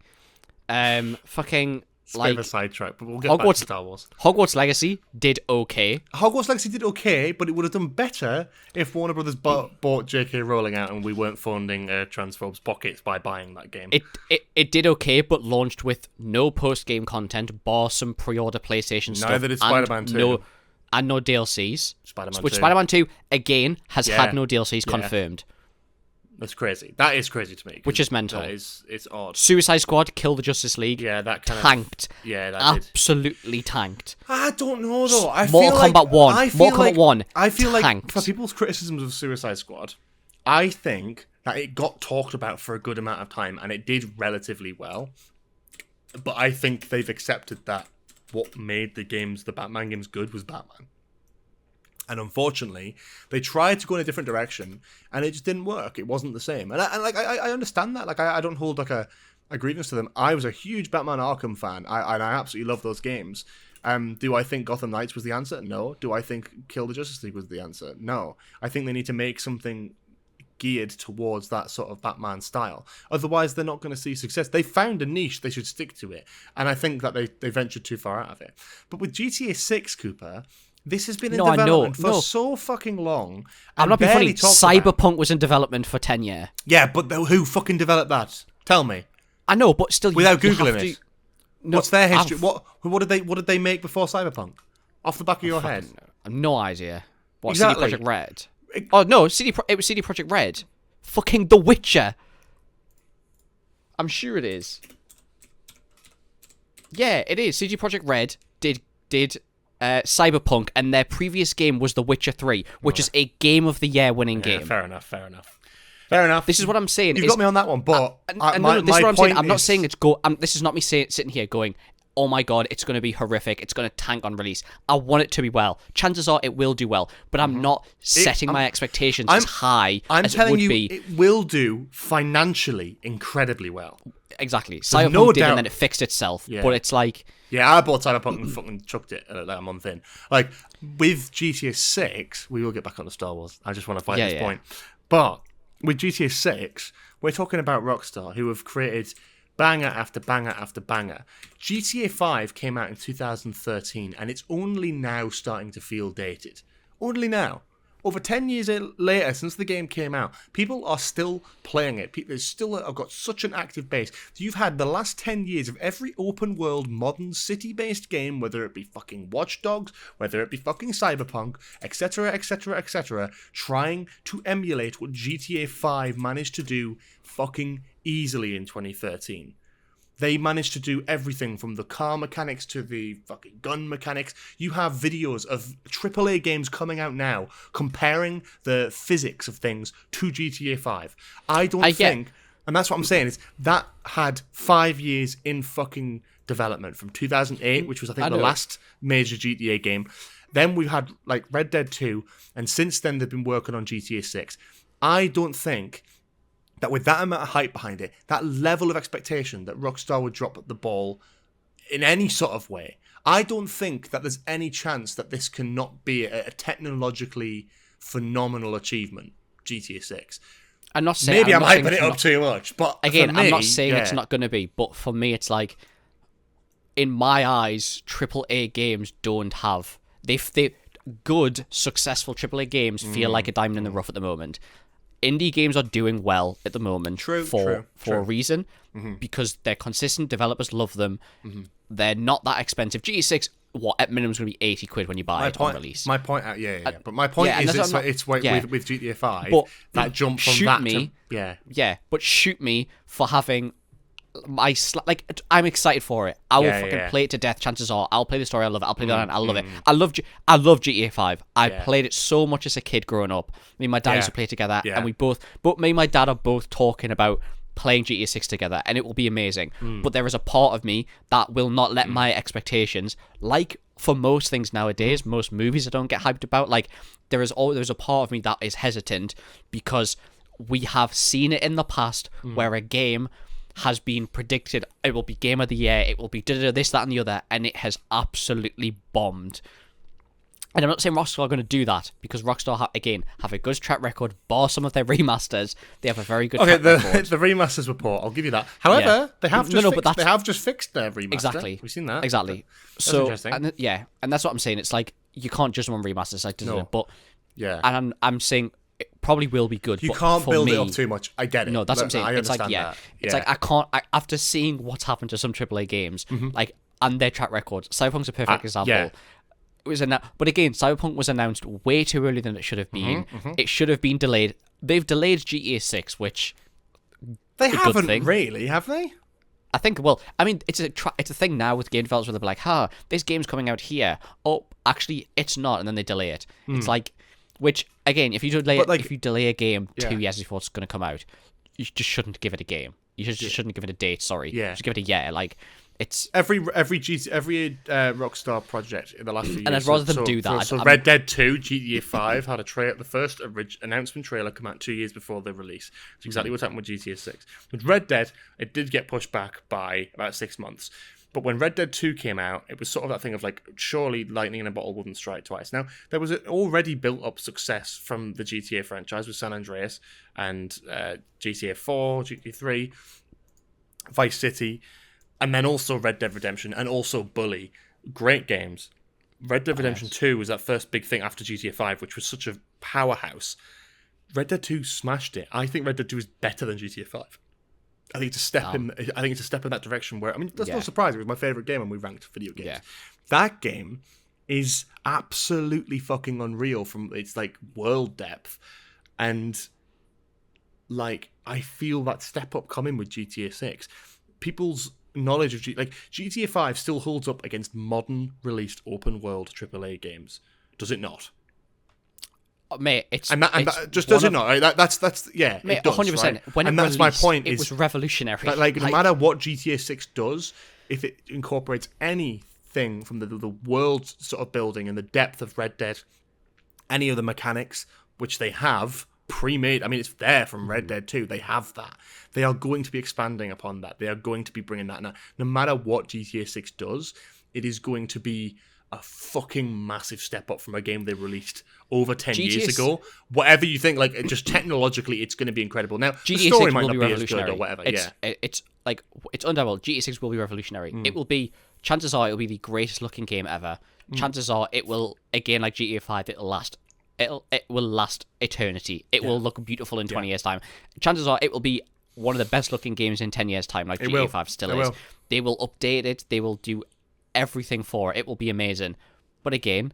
Fucking It's a bit of a like sidetrack, but we'll get back to Star Wars. Hogwarts Legacy did okay. Hogwarts Legacy did okay, but it would have done better if Warner Brothers bought J.K. Rowling out and we weren't funding transphobes' pockets by buying that game. It did okay, but launched with no post game content, bar some pre-order PlayStation stuff. Neither did and Spider-Man 2. No DLCs. Spider-Man Which 2. Spider-Man 2 again has Yeah. had no DLCs confirmed. That's crazy. That is crazy to me. 'cause Which is mental. It's odd. Suicide Squad, Kill the Justice League. Yeah, that kind tanked. of. Yeah, that did. Absolutely tanked. I don't know though. Mortal Kombat 1. I feel Mortal Kombat like, 1 I feel like tanked. for people's criticisms of Suicide Squad, I think that it got talked about for a good amount of time and it did relatively well. But I think they've accepted that what made the Batman games good was Batman. And unfortunately, they tried to go in a different direction, and it just didn't work. It wasn't the same. And I understand that. Like I don't hold like a grievance to them. I was a huge Batman Arkham fan. I absolutely love those games. Do I think Gotham Knights was the answer? No. Do I think Kill the Justice League was the answer? No. I think they need to make something geared towards that sort of Batman style. Otherwise, they're not going to see success. They found a niche. They should stick to it. And I think that they ventured too far out of it. But with GTA 6, Cooper, this has been in development for so fucking long. I'm not being funny. talked about. Cyberpunk was in development for 10 years. Yeah, but who fucking developed that? Tell me. I know, but still, Without you Googling have to- it. No, What's their history? I've- What did they make before Cyberpunk? Off the back of your head. I've no idea. What, Exactly. CD Projekt Red? Oh, no, it was CD Projekt Red. Fucking The Witcher. I'm sure it is. Yeah, it is. CD Projekt Red did Cyberpunk, and their previous game was The Witcher 3, which is a Game of the Year winning game. Fair enough. This is what I'm saying. You've got me on that one, but this is what I'm saying. I'm not saying it's this is not me sitting here going, oh my god, it's going to be horrific. It's going to tank on release. I want it to be well. Chances are it will do well, but I'm not setting my expectations as high as it would be. It will do financially incredibly well. Exactly. Cyberpunk did, and then it fixed itself. Yeah. But it's like... Yeah, I bought Cyberpunk and fucking chucked it like a month in. Like, with GTA 6, we will get back on the Star Wars. I just want to fight this point. But with GTA 6, we're talking about Rockstar, who have created banger after banger after banger. GTA 5 came out in 2013, and it's only now starting to feel dated. Only now. Over 10 years later, since the game came out, people are still playing it. People still have got such an active base. So you've had the last 10 years of every open world, modern city-based game, whether it be fucking Watch Dogs, whether it be fucking Cyberpunk, etc., etc., etc., trying to emulate what GTA 5 managed to do fucking easily in 2013. They managed to do everything from the car mechanics to the fucking gun mechanics. You have videos of AAA games coming out now comparing the physics of things to GTA 5. I think, and that's what I'm saying, is that had 5 years in fucking development from 2008, which was, I think, the last major GTA game. Then we had, like, Red Dead 2, and since then they've been working on GTA 6. I don't think that with that amount of hype behind it, that level of expectation that Rockstar would drop the ball in any sort of way, I don't think that there's any chance that this cannot be a technologically phenomenal achievement, GTA 6. I'm not saying... Maybe I'm hyping it up too much, but again, for me, I'm not saying it's not going to be, but for me, it's like, in my eyes, AAA games don't have... They good, successful AAA games feel like a diamond in the rough at the moment. Indie games are doing well at the moment for a reason, because they're consistent, developers love them, they're not that expensive. GTA 6, at minimum, is going to be 80 quid when you buy it on release. My point, but my point is with GTA 5, but that jump from that to... But shoot me for having... I'm excited for it. I will fucking play it to death. Chances are, I'll play the story. I love it. I'll play the I love it. I love GTA 5. I played it so much as a kid growing up. Me and my dad used to play together, and me and my dad are both talking about playing GTA 6 together, and it will be amazing. But there is a part of me that will not let my expectations, like for most things nowadays, most movies I don't get hyped about. Like there's a part of me that is hesitant because we have seen it in the past where a game has been predicted, it will be Game of the Year, it will be this, that, and the other, and it has absolutely bombed. And I'm not saying Rockstar are going to do that, because Rockstar, have a good track record, bar some of their remasters. They have a very good track record. The remasters were poor, I'll give you that. However, they have just fixed their remaster. Exactly. We've seen that. Exactly. That's interesting. And that's what I'm saying. It's like, you can't judge them on remasters, like, doesn't it? But, and I'm saying... it probably will be good. You can't build it up too much. I get it. No, that's what I'm saying. I it's like, that. It's like, I can't... after seeing what's happened to some AAA games, like, and their track records, Cyberpunk's a perfect example. Yeah. It was but again, Cyberpunk was announced way too early than it should have been. It should have been delayed. They've delayed GTA 6, which... They haven't really, have they? I think, well, I mean, it's a thing now with game developers where they're like, this game's coming out here. Oh, actually, it's not, and then they delay it. It's like... Which, again, if you delay a game 2 years before it's going to come out, you just shouldn't give it a game. You just shouldn't give it a date, sorry. Yeah. Just give it a year. Like, it's... Every Rockstar project in the last few years... And I'd rather them do that. So Red Dead 2, GTA 5 had the first announcement trailer come out 2 years before the release. It's exactly what's happened with GTA 6. With Red Dead, it did get pushed back by about 6 months. But when Red Dead 2 came out, it was sort of that thing of like, surely lightning in a bottle wouldn't strike twice. Now, there was an already built-up success from the GTA franchise with San Andreas and GTA 4, GTA 3, Vice City, and then also Red Dead Redemption, and also Bully. Great games. Red Dead Redemption 2 was that first big thing after GTA 5, which was such a powerhouse. Red Dead 2 smashed it. I think Red Dead 2 is better than GTA 5. I think it's a step in that direction where, I mean, that's no surprise. It was my favorite game when we ranked video games. Yeah. That game is absolutely fucking unreal from its like world depth. And like, I feel that step up coming with GTA 6. People's knowledge of GTA 5 still holds up against modern released open world AAA games, does it not? Mate, it's just does it not? Right? That's yeah, mate, it does, 100%. right? When and it that's released, my point. It was revolutionary. Like no matter what GTA 6 does, if it incorporates anything from the world sort of building and the depth of Red Dead, any of the mechanics which they have pre-made, I mean, it's there from Red Dead 2. They have that. They are going to be expanding upon that. They are going to be bringing that. Now, no matter what GTA 6 does, it is going to be a fucking massive step up from a game they released over 10 years ago. Whatever you think, like, just technologically, it's going to be incredible. Now, the story might not be as good or whatever. It's undeniable. GTA 6 will be revolutionary. It will be, chances are, it will be the greatest looking game ever. Chances are, it will, again, like GTA 5, it will last eternity. It will look beautiful in 20 years' time. Chances are, it will be one of the best looking games in 10 years' time, like GTA 5 still is. They will update it. They will do everything for it. It will be amazing. But again,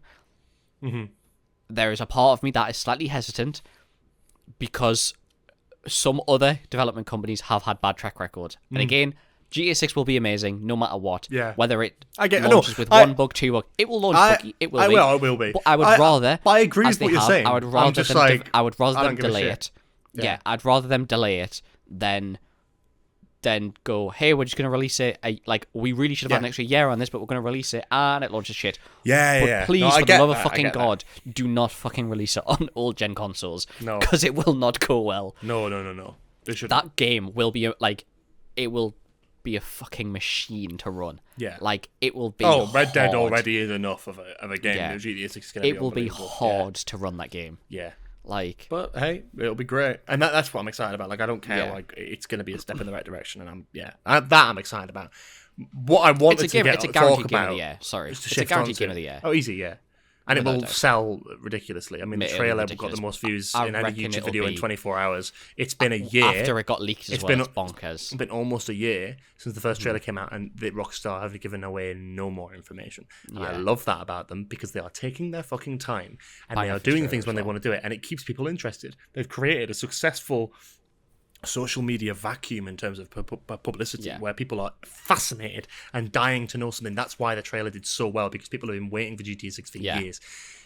there is a part of me that is slightly hesitant because some other development companies have had bad track records. And again, GTA 6 will be amazing no matter what. Yeah. Whether it launches with one bug, two bug, it will launch buggy. It will be. But I would rather. But I agree with what you're saying. I would rather them delay it. Yeah. I'd rather them delay it than go, hey, we're just going to release it. We really should have had an extra year on this, but we're going to release it, and it launches shit. But please, for the love of fucking God, do not fucking release it on old gen consoles. No. Because it will not go well. No. That game will be, it will be a fucking machine to run. Yeah. It will be Red Dead already is enough of a game. Yeah. GTA 6 is going to be it will be hard to run that game. Yeah. But hey, it'll be great, and that's what I'm excited about. I don't care. It's going to be a step in the right direction, and I'm excited about. What I wanted to get it's a guaranteed game of the year. Sorry, it's a guaranteed game of the year. Oh, easy, yeah. And it will sell ridiculously. I mean, the trailer got the most views in any YouTube video in 24 hours. It's been a year. After it got leaked as well, it's bonkers. It's been almost a year since the first trailer came out, and the Rockstar have given away no more information. And I love that about them, because they are taking their fucking time, and they are doing things when they want to do it, and it keeps people interested. They've created a successful social media vacuum in terms of publicity, where people are fascinated and dying to know something. That's why the trailer did so well, because people have been waiting for GTA 6 for years.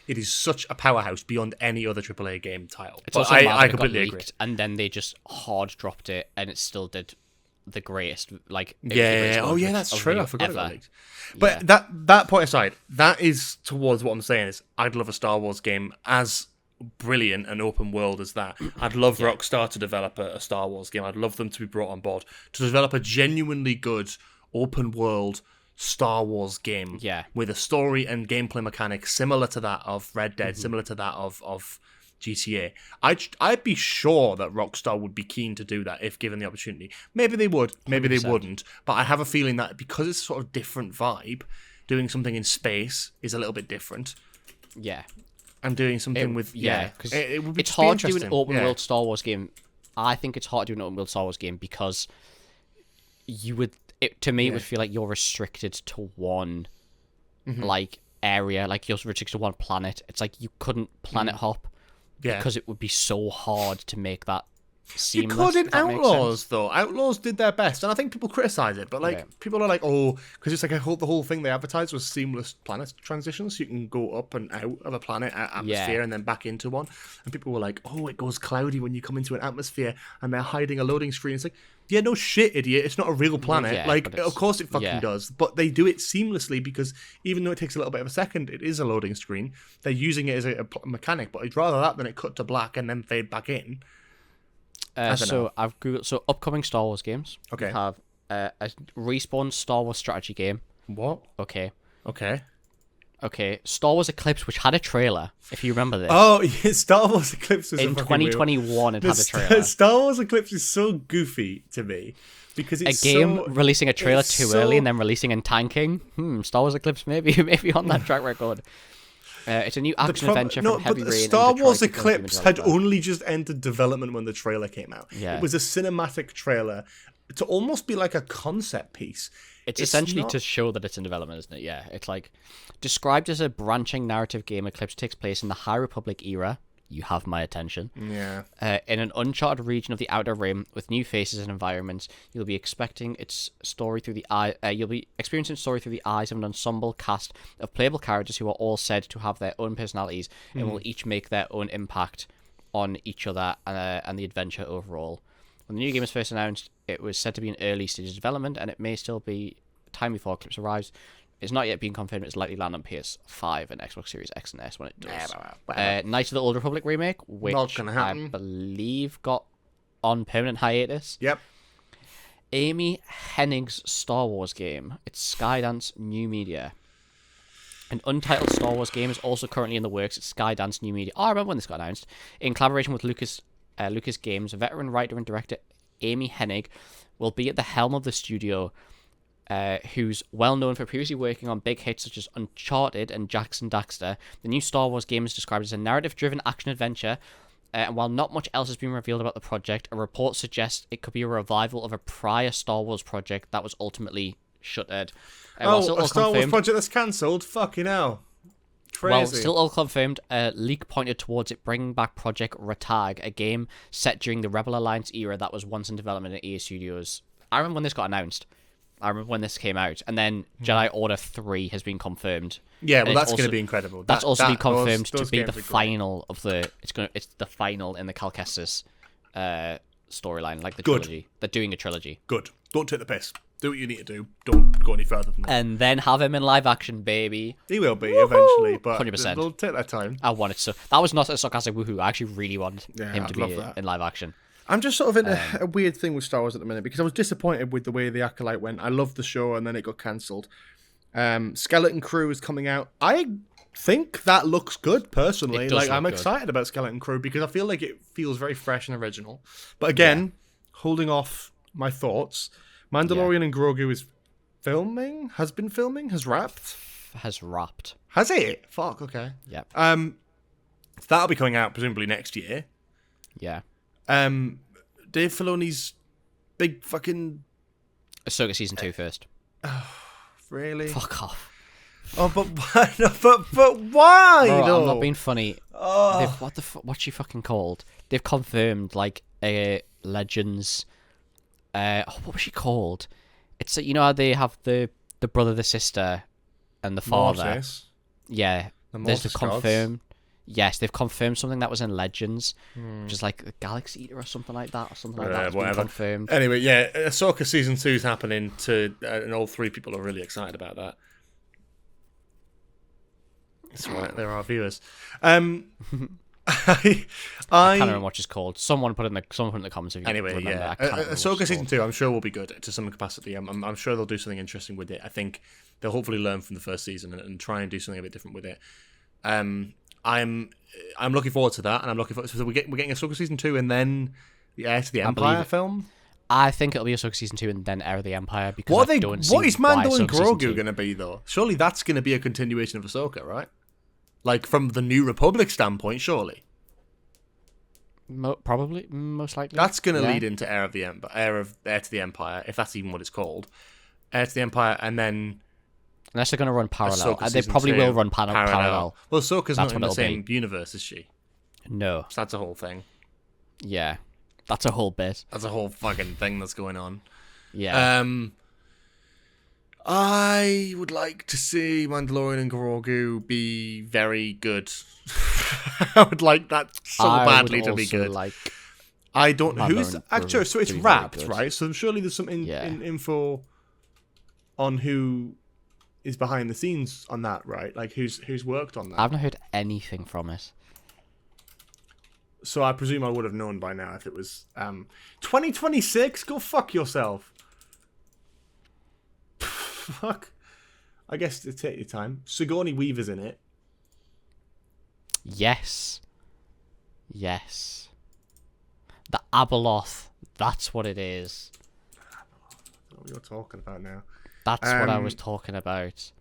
It is such a powerhouse beyond any other AAA game title. It's also I completely agree. And then they just hard dropped it, and it still did the greatest. That's true. I forgot about it. But that point aside, that is towards what I'm saying is I'd love a Star Wars game as brilliant and open world as that. I'd love Rockstar to develop a Star Wars game. I'd love them to be brought on board to develop a genuinely good open world Star Wars game with a story and gameplay mechanics similar to that of Red Dead, similar to that of GTA. I'd be sure that Rockstar would be keen to do that if given the opportunity. Maybe they would, maybe 100%. They wouldn't, but I have a feeling that because it's sort of different vibe, doing something in space is a little bit different. And doing something with because it's hard to do an open world Star Wars game. I think it's hard to do an open world Star Wars game because you would. It would feel like you're restricted to one area, like you're restricted to one planet. It's like you couldn't planet hop because it would be so hard to make that seamless. You could in Outlaws, though. Outlaws did their best, and I think people criticize it, but people are like, oh, because it's like the whole thing they advertised was seamless planet transitions, so you can go up and out of a planet atmosphere and then back into one. And people were like, oh, it goes cloudy when you come into an atmosphere, and they're hiding a loading screen. It's like, yeah, no shit, idiot. It's not a real planet. Of course it fucking does. But they do it seamlessly because even though it takes a little bit of a second, it is a loading screen. They're using it as a mechanic, but I'd rather that than it cut to black and then fade back in. I've googled upcoming Star Wars games. Okay. We have a Respawn Star Wars strategy game. What? Okay. Star Wars Eclipse, which had a trailer, if you remember this. Oh, yeah, Star Wars Eclipse was in 2021. It had a trailer. Star Wars Eclipse is so goofy to me because it's a game releasing a trailer too early and then releasing and tanking. Star Wars Eclipse maybe on that track record. It's a new action adventure from Heavy Rain. Star Wars Eclipse had only just entered development when the trailer came out. Yeah. It was a cinematic trailer to almost be like a concept piece. It's essentially to show that it's in development, isn't it? Yeah. It's like described as a branching narrative game. Eclipse takes place in the High Republic era. you have my attention. Yeah. In an uncharted region of the Outer Rim with new faces and environments, you'll be experiencing story through the eyes of an ensemble cast of playable characters who are all said to have their own personalities and will each make their own impact on each other and the adventure overall. When the new game was first announced, it was said to be in early stages of development, and it may still be time before Eclipse arrives. It's not yet been confirmed. It's likely to land on PS5 and Xbox Series X and S when it does. Knights of the Old Republic remake, which I believe got on permanent hiatus. Yep. Amy Hennig's Star Wars game. It's Skydance New Media. An untitled Star Wars game is also currently in the works at Skydance New Media. Oh, I remember when this got announced. In collaboration with Lucas Games, veteran writer and director Amy Hennig will be at the helm of the studio, who's well known for previously working on big hits such as Uncharted and Jackson Daxter. The new Star Wars game is described as a narrative-driven action-adventure, and while not much else has been revealed about the project, a report suggests it could be a revival of a prior Star Wars project that was ultimately shuttered. A Star Wars project that's cancelled? Fucking hell. Crazy. Well, still all confirmed, a leak pointed towards it bringing back Project Ratag, a game set during the Rebel Alliance era that was once in development at EA Studios. I remember when this got announced. I remember when this came out. And then Jedi Order 3 has been confirmed. Yeah, well, that's going to be incredible. That's also been confirmed to be the final of the... It's the final in the Cal Kestis storyline, like the trilogy. They're doing a trilogy. Good. Don't take the piss. Do what you need to do. Don't go any further than that. And then have him in live action, baby. He will be eventually, but 100%. It'll take that time. I want it so. That was not a sarcastic woohoo. I actually really want him to be in live action. I'm just sort of in a weird thing with Star Wars at the minute because I was disappointed with the way The Acolyte went. I loved the show and then it got cancelled. Skeleton Crew is coming out. I think that looks good, personally. I'm excited about Skeleton Crew because I feel like it feels very fresh and original. But again, holding off my thoughts, Mandalorian and Grogu is filming? Has been filming? Has wrapped? Has wrapped. Has it? Fuck, okay. Yeah. So that'll be coming out presumably next year. Yeah. Dave Filoni's big fucking... Ahsoka Season 2 first. Really? Fuck off. Oh, but why? Bro, no? I'm not being funny. Oh. What's she fucking called? They've confirmed, like, a Legends... what was she called? It's you know how they have the brother, the sister, and the father. Mortis. Yeah, There's confirmed. Yes, they've confirmed something that was in Legends, which is like the Galaxy Eater or something like that, That's been confirmed. Anyway, yeah, Ahsoka Season 2 is happening and all three people are really excited about that. That's right, they're our viewers. I can't remember what it's called. Someone put in the comments if you anyway, remember. yeah. Ahsoka Season 2, I'm sure will be good to some capacity. I'm sure they'll do something interesting with it. I think they'll hopefully learn from the first season and try and do something a bit different with it. I'm looking forward to that, and I'm looking forward. So we're getting Ahsoka Season 2 and then the Heir to the Empire film. I think it'll be Ahsoka Season 2 and then Heir of the Empire because what is Mando and Grogu going to be though? Surely that's going to be a continuation of Ahsoka, right? Like, from the New Republic standpoint, surely. Probably, most likely. That's going to lead into Heir to the Empire, if that's even what it's called. Heir to the Empire, and then... Unless they're going to run parallel. They probably will run parallel. Well, Ahsoka's not in the same universe, is she? No. So that's a whole thing. Yeah. That's a whole bit. That's a whole fucking thing that's going on. Yeah. I would like to see Mandalorian and Grogu be very good. I would like that so badly to be good. I don't. Who's actually? So it's wrapped, right? So surely there's some info on who is behind the scenes on that, right? Like who's worked on that. I've not heard anything from it. So I presume I would have known by now if it was 2026. Go fuck yourself. Fuck. I guess to take your time. Sigourney Weaver's in it. Yes. The Abeloth. That's what it is. What you're talking about now. That's what I was talking about.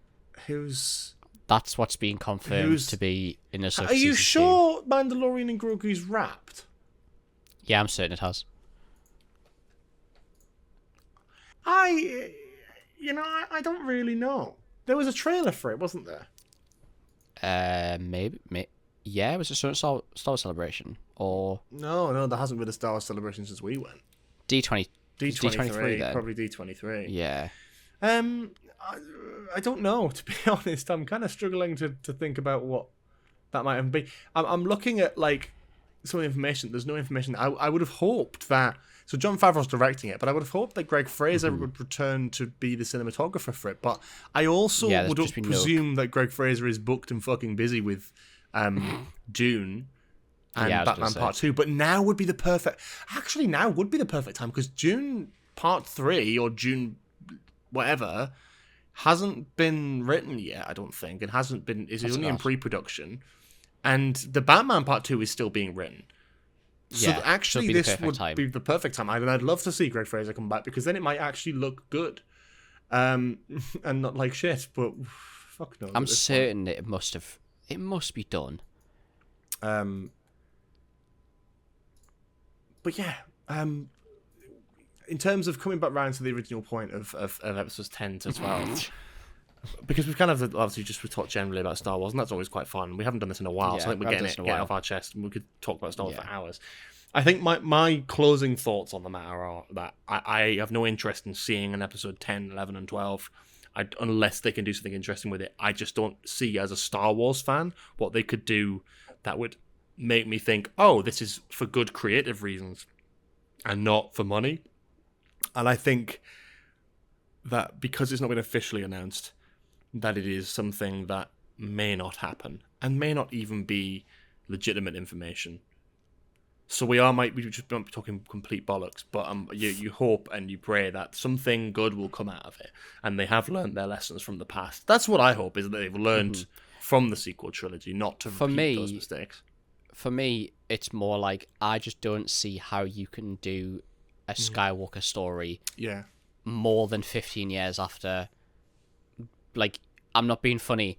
That's what's being confirmed to be in Ahsoka Are you Season sure 2. Mandalorian and Grogu's wrapped? Yeah, I'm certain it has. I don't really know. There was a trailer for it, wasn't there? Maybe. Yeah, was it Star Wars Celebration or No, there hasn't been a Star Wars Celebration since we went. D20? D23 then. probably D23. Yeah. I don't know, to be honest. I'm kind of struggling to think about what that might be. I'm looking at like some information. There's no information. I would have hoped that. So Jon Favreau's directing it, but I would have hoped that Greg Fraser would return to be the cinematographer for it. But I also would presume that Greg Fraser is booked and fucking busy with Dune and Batman Part 2. But now would be the perfect time because Dune Part 3 or Dune whatever hasn't been written yet, I don't think. It hasn't been. It's only in pre-production. And the Batman Part 2 is still being written. So actually, this would be the perfect time. And I'd love to see Greg Fraser come back because then it might actually look good. And not like shit, but fuck no. I'm certain it must be done. But yeah, in terms of coming back round to the original point of episodes 10 to 12, because we've kind of obviously just talked generally about Star Wars, and that's always quite fun. We haven't done this in a while, so I think we're getting it off our chest, and we could talk about Star Wars for hours. I think my closing thoughts on the matter are that I have no interest in seeing an episode 10, 11, and 12 unless they can do something interesting with it. I just don't see, as a Star Wars fan, what they could do that would make me think, oh, this is for good creative reasons and not for money. And I think that because it's not been officially announced, that it is something that may not happen and may not even be legitimate information. So we just might be talking complete bollocks, but you hope and you pray that something good will come out of it, and they have learned their lessons from the past. That's what I hope, is that they've learned from the sequel trilogy, not to repeat those mistakes. For me, it's more like I just don't see how you can do a Skywalker story more than 15 years after. Like, I'm not being funny.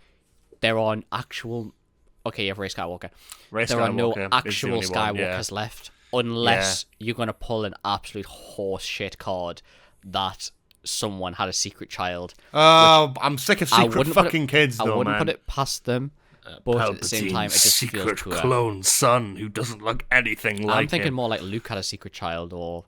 There are actual... Okay, you have Rey Skywalker. There are no actual Skywalkers left, unless you're going to pull an absolute horseshit card that someone had a secret child. Oh, I'm sick of secret fucking kids, though, I wouldn't put it past them, but at the same time, it just secret feels clone son who doesn't look anything like I'm thinking him. more like Luke had a secret child, or...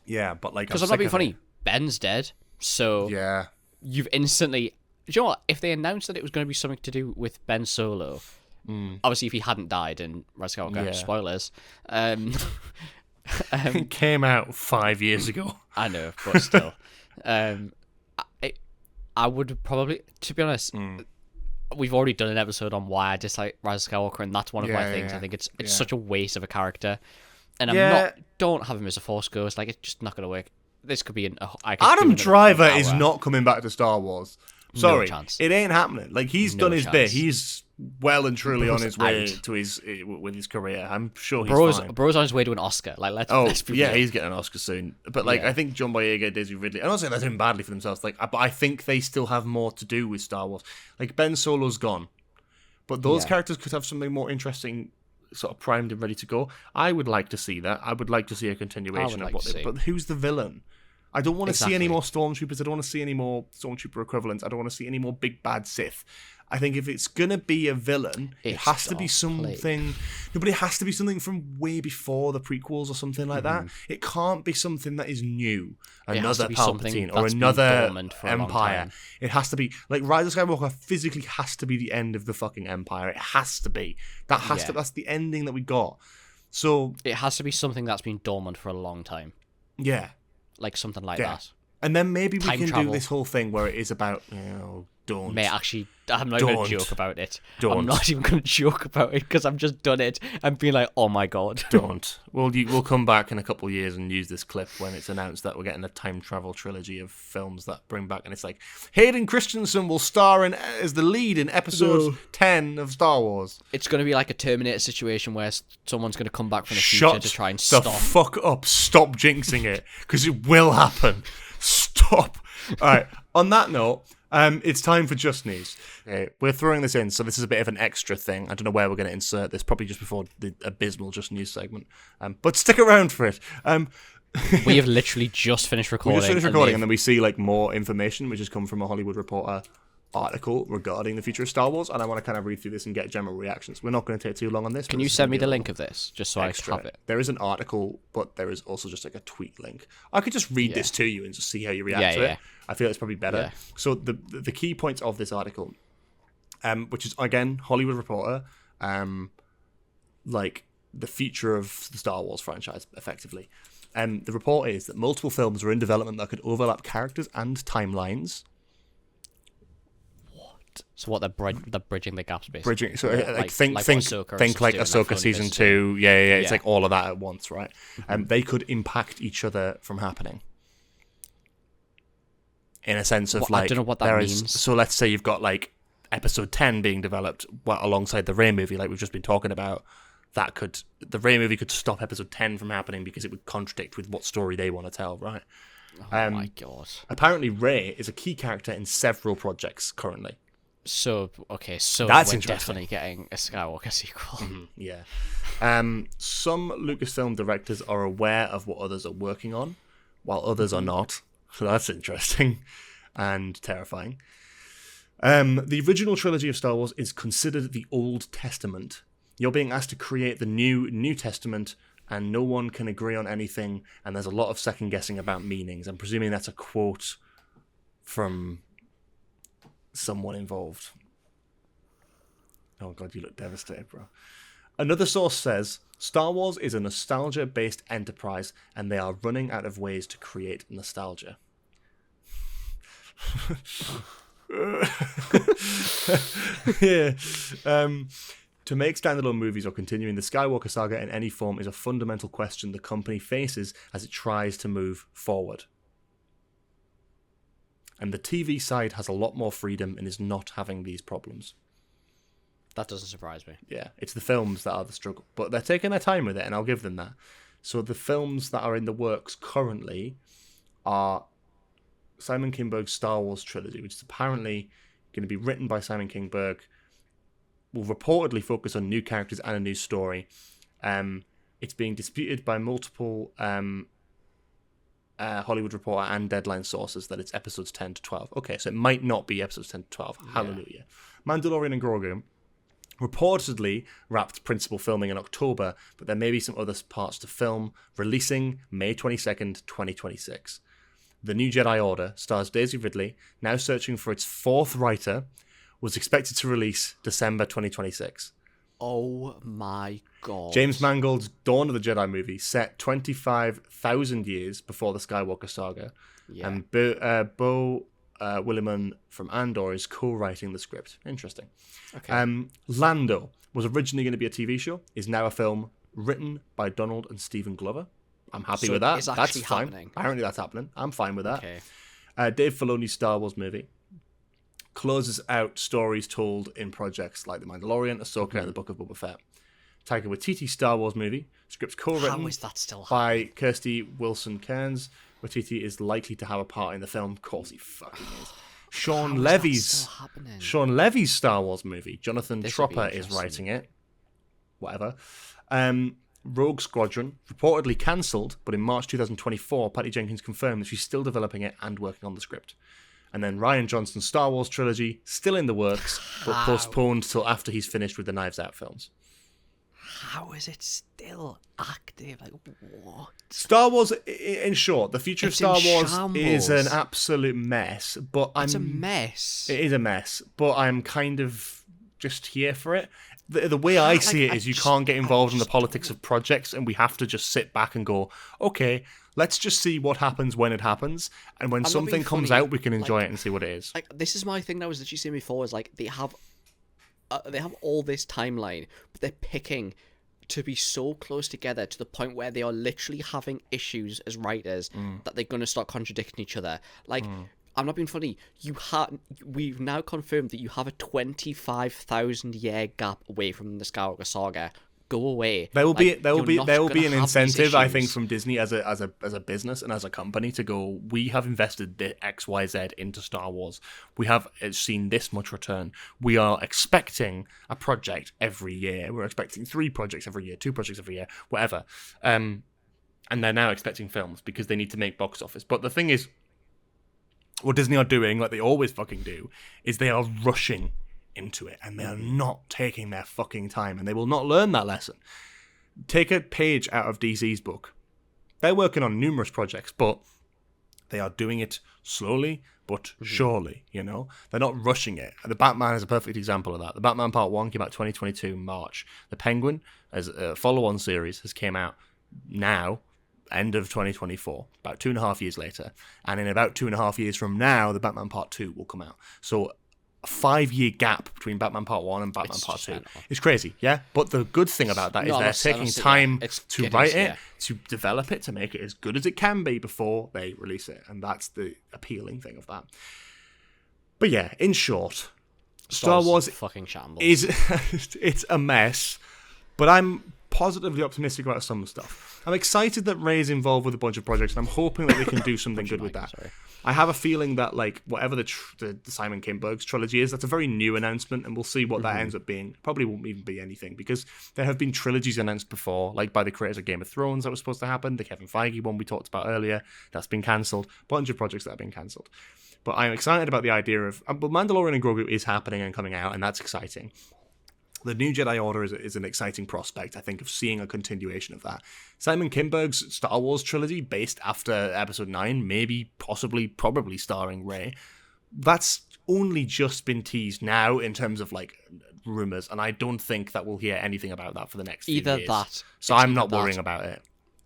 Yeah, but like... Because I'm not being funny, Ben's dead, so... Yeah. You've instantly... Do you know what? If they announced that it was going to be something to do with Ben Solo, obviously if he hadn't died in Rise of Skywalker, spoilers, it came out 5 years ago. I know, but still. I would probably, to be honest, we've already done an episode on why I dislike Rise of Skywalker, and that's one of my things. I think it's such a waste of a character, and don't have him as a Force ghost. Like, it's just not going to work. This could be Adam Driver is not coming back to Star Wars. Sorry, no chance. It ain't happening. Like, he's done his bit. He's well and truly on his way out. to with his career. I'm sure he's fine. Bro's on his way to an Oscar. Like, let's be real. He's getting an Oscar soon. But like, I think John Boyega, Daisy Ridley, and also they're doing badly for themselves. Like, but I think they still have more to do with Star Wars. Like, Ben Solo's gone, but those characters could have something more interesting, sort of primed and ready to go. I would like to see that. I would like to see a continuation of what they. But who's the villain? I don't want to see any more Stormtroopers. I don't want to see any more Stormtrooper equivalents. I don't want to see any more big bad Sith. I think if it's going to be a villain, it has to be something... No, but it has to be something from way before the prequels or something like that. It can't be something that is new. Another Palpatine or another Empire. It has to be... Like, Rise of Skywalker physically has to be the end of the fucking Empire. It has to be. That's the ending that we got. So... It has to be something that's been dormant for a long time. Yeah. Like something like that. And then maybe we can travel. do this whole thing where it is about, don't. Mate, actually, I'm not even going to joke about it. Don't. I'm not even going to joke about it because I've just done it and been like, oh my god. Don't. We'll come back in a couple of years and use this clip when it's announced that we're getting a time travel trilogy of films that bring back, and it's like, Hayden Christensen will star as the lead in episode 10 of Star Wars. It's going to be like a Terminator situation where someone's going to come back from the future to try and stop. The fuck up. Stop jinxing it, because it will happen. Stop. All right. On that note, it's time for Just News. Okay, we're throwing this in, so this is a bit of an extra thing. I don't know where we're going to insert this, probably just before the abysmal Just News segment. But stick around for it. We have literally just finished recording. And then we see like more information, which has come from a Hollywood Reporter article regarding the future of Star Wars, and I want to kind of read through this and get general reactions. We're not going to take too long on this. Can you send me the link of this, just so I have it? There is an article, but there is also just like a tweet link. I could just read this to you and just see how you react to it. I feel it's probably better. So the key points of this article, which is, again, Hollywood Reporter, like the future of the Star Wars franchise, effectively. The report is that multiple films are in development that could overlap characters and timelines. So what, they're bridging the gaps, basically. Bridging, so think like Ahsoka season 2. Yeah. It's like all of that at once, right? They could impact each other from happening. In a sense of I don't know what that means. So let's say you've got like episode 10 being developed alongside the Rey movie, like we've just been talking about. The Rey movie could stop episode 10 from happening because it would contradict with what story they want to tell, right? Oh my god. Apparently Rey is a key character in several projects currently. So that's we're definitely getting a Skywalker sequel. Yeah. Some Lucasfilm directors are aware of what others are working on, while others are not. So that's interesting and terrifying. The original trilogy of Star Wars is considered the Old Testament. You're being asked to create the New Testament, and no one can agree on anything, and there's a lot of second guessing about meanings. I'm presuming that's a quote from someone involved. Oh god, you look devastated, bro. Another source says Star Wars is a nostalgia-based enterprise, and they are running out of ways to create nostalgia. Yeah. To make standalone movies or continuing the Skywalker Saga in any form is a fundamental question the company faces as it tries to move forward. And the TV side has a lot more freedom and is not having these problems. That doesn't surprise me. Yeah, it's the films that are the struggle. But they're taking their time with it, and I'll give them that. So the films that are in the works currently are Simon Kinberg's Star Wars trilogy, which is apparently going to be written by Simon Kinberg, will reportedly focus on new characters and a new story. It's being disputed by multiple Hollywood Reporter and Deadline sources that it's episodes 10 to 12. Okay, so it might not be episodes 10 to 12. Yeah. Hallelujah. Mandalorian and Grogu reportedly wrapped principal filming in October, but there may be some other parts to film, releasing May 22nd, 2026. The New Jedi Order stars Daisy Ridley, now searching for its fourth writer, was expected to release December 2026. Oh my god. James Mangold's Dawn of the Jedi movie, set 25,000 years before the Skywalker Saga, and Bo Willimon from Andor is co-writing the script. Interesting. Okay. Lando was originally going to be a TV show, is now a film written by Donald and Stephen Glover. I'm happy with that. That's fine. Happening. Apparently that's happening. I'm fine with that. Okay. Dave Filoni's Star Wars movie closes out stories told in projects like The Mandalorian, Ahsoka, and The Book of Boba Fett. Taika Waititi's Star Wars movie, scripts co-written How is that still by Kirsty Wilson-Cairns. Waititi is likely to have a part in the film. Of course he fucking is. Sean Levy's Star Wars movie. Jonathan Tropper is writing it. Whatever. Rogue Squadron, reportedly cancelled, but in March 2024, Patty Jenkins confirmed that she's still developing it and working on the script. And then Rian Johnson's Star Wars trilogy, still in the works, but postponed till after he's finished with the Knives Out films. How is it still active? Like, what? Star Wars, in short, the future of Star Wars is an absolute mess. But it's a mess. It is a mess, but I'm kind of just here for it. The way I see it is you can't get involved in the politics of projects, and we have to just sit back and go, okay, let's just see what happens when it happens, and when something comes out, we can enjoy it and see what it is. Like, this is my thing that was that you saying before, is like they have all this timeline, but they're picking to be so close together to the point where they are literally having issues as writers that they're going to start contradicting each other. Like, I'm not being funny. We've now confirmed that you have a 25,000 year gap away from the Skywalker Saga. Go away. There will be an incentive, I think, from Disney as a business and as a company to go, we have invested the XYZ into Star Wars. We have seen this much return. We are expecting a project every year. We're expecting 3 projects every year, 2 projects every year, whatever. And they're now expecting films because they need to make box office. But the thing is, what Disney are doing, like they always fucking do, is they are rushing into it, and they are not taking their fucking time, and they will not learn that lesson. Take a page out of DC's book. They're working on numerous projects, but they are doing it slowly but surely, you know? They're not rushing it. The Batman is a perfect example of that. The Batman Part 1 came out 2022 March. The Penguin, as a follow-on series, has came out now, end of 2024, about 2.5 years later. And in about 2.5 years from now, the Batman Part 2 will come out. So a 5-year gap between Batman Part 1 and Batman Part 2. It's crazy, yeah? But the good thing about that is they're taking time to write it, to develop it, to make it as good as it can be before they release it. And that's the appealing thing of that. But yeah, in short, Star Wars fucking shambles. It's a mess, but I'm positively optimistic about some stuff. I'm excited that Rey's involved with a bunch of projects, and I'm hoping that they can do something good with that. Sorry. I have a feeling that, like, whatever the Simon Kinberg's trilogy is, that's a very new announcement, and we'll see what that ends up being. Probably won't even be anything, because there have been trilogies announced before, like by the creators of Game of Thrones that was supposed to happen, the Kevin Feige one we talked about earlier, that's been cancelled, a bunch of projects that have been cancelled. But I'm excited about the idea of... But Mandalorian and Grogu is happening and coming out, and that's exciting. The New Jedi Order is an exciting prospect, I think, of seeing a continuation of that. Simon Kinberg's Star Wars trilogy, based after Episode 9, maybe, possibly, probably starring Rey, that's only just been teased now in terms of, like, rumours, and I don't think that we'll hear anything about that for the next few years. So I'm not worrying about it.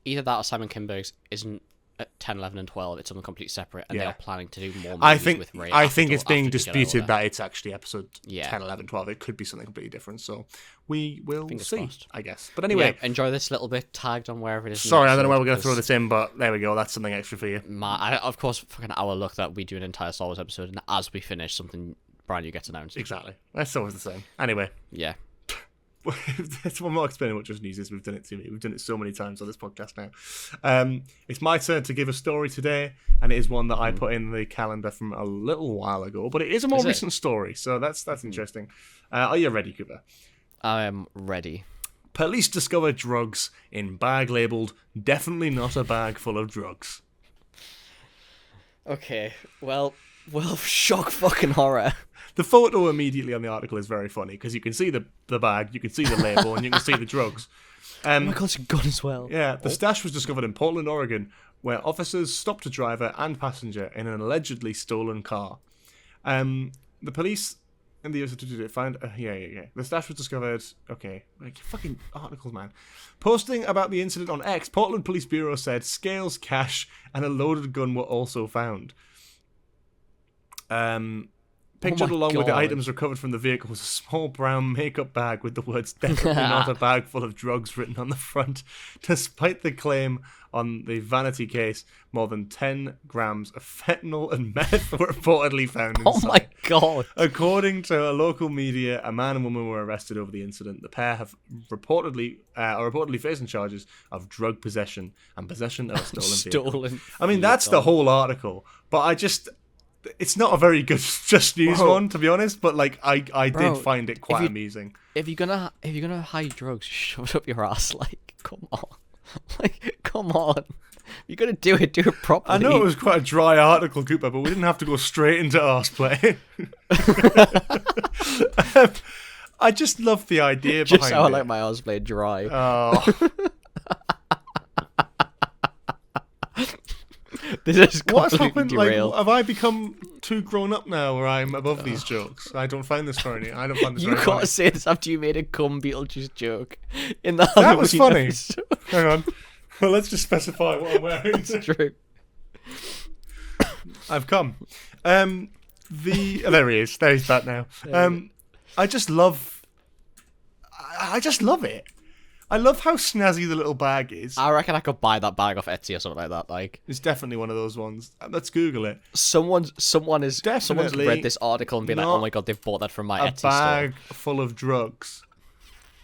Either that or Simon Kinberg's isn't at 10, 11, and 12, it's something completely separate, and they are planning to do more movies with Rey. I think it's being disputed that it's actually episode 10, 11, 12. It could be something completely different, so we will see, crossed. I guess. But anyway... Yeah, enjoy this little bit tagged on wherever it is. Sorry, I don't know where we're going to throw this in, but there we go. That's something extra for you. Of course, fucking our luck that we do an entire Star Wars episode, and as we finish, something brand new gets announced. Exactly. That's always the same. Anyway. Yeah. I'm not explaining what Just News is. We've done it we've done it so many times on this podcast now. It's my turn to give a story today, and it is one that I put in the calendar from a little while ago, but it is a more recent story, so that's interesting. Are you ready, Cooper? I am ready. Police discover drugs in bag labelled "definitely not a bag full of drugs." Okay, well, shock fucking horror. The photo immediately on the article is very funny because you can see the bag, you can see the label, and you can see the drugs. Oh my god, it's a gun as well. Yeah, the stash was discovered in Portland, Oregon, where officers stopped a driver and passenger in an allegedly stolen car. The police in the US found... yeah. The stash was discovered... Okay, like fucking articles, man. Posting about the incident on X, Portland Police Bureau said scales, cash, and a loaded gun were also found. Pictured along with the items recovered from the vehicle was a small brown makeup bag with the words "definitely not a bag full of drugs" written on the front. Despite the claim on the vanity case, more than 10 grams of fentanyl and meth were reportedly found inside. Oh my god. According to a local media, a man and woman were arrested over the incident. The pair have are reportedly facing charges of drug possession and possession of a stolen vehicle. I mean, that's the whole article, but it's not a very good Just News one, to be honest, but like I did find it quite amusing. If you're gonna hide drugs, shove it up your ass. Like, come on. Come on. You're gonna do it properly. I know it was quite a dry article, Cooper, but we didn't have to go straight into arse play. I just love the idea behind it. Just how I like my arse play dry. Oh. This is what's happened? derailed. Like, have I become too grown up now, where I'm above these jokes? I don't find this funny. I don't find this. You very gotta funny. say this after you made a cum Beetlejuice joke in the That was funny. episode. Hang on. Well, let's just specify what I'm wearing. It's true. I've come. There he is. There he's back now. I just love it. I love how snazzy the little bag is. I reckon I could buy that bag off Etsy or something like that. Like, it's definitely one of those ones. Let's Google it. Someone's read this article and be like, "Oh my god, they've bought that from my Etsy store." A bag full of drugs.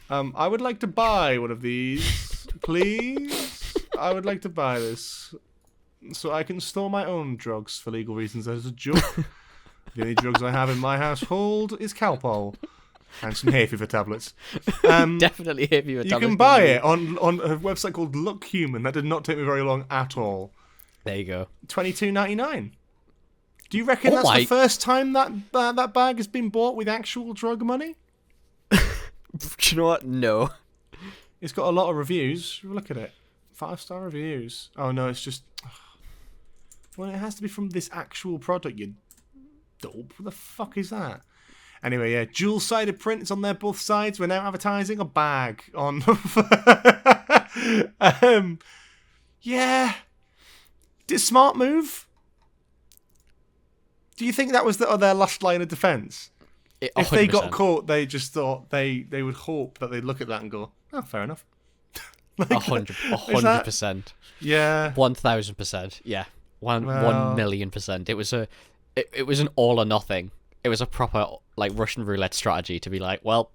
I would like to buy one of these, please. I would like to buy this so I can store my own drugs for legal reasons. As a joke, the only drugs I have in my household is Calpol. And some hay fever tablets. Definitely hay fever tablets. You can buy it on a website called Look Human. That did not take me very long at all. There you go. $22.99. Do you reckon Oh that's my- the first time that that bag has been bought with actual drug money? Do you know what? No. It's got a lot of reviews. Look at it. 5-star reviews. Oh no, it's just... Well, it has to be from this actual product, you dope. What the fuck is that? Anyway, yeah, dual-sided print. It's on there both sides. We're now advertising a bag on... yeah. Smart move. Do you think that was their last line of defense? If they got caught, they just thought they would hope that they'd look at that and go, "Oh, fair enough." 100%. Yeah. 1000%. Yeah. 1,000,000%. It was an all or nothing. It was a proper like Russian roulette strategy to be like, well,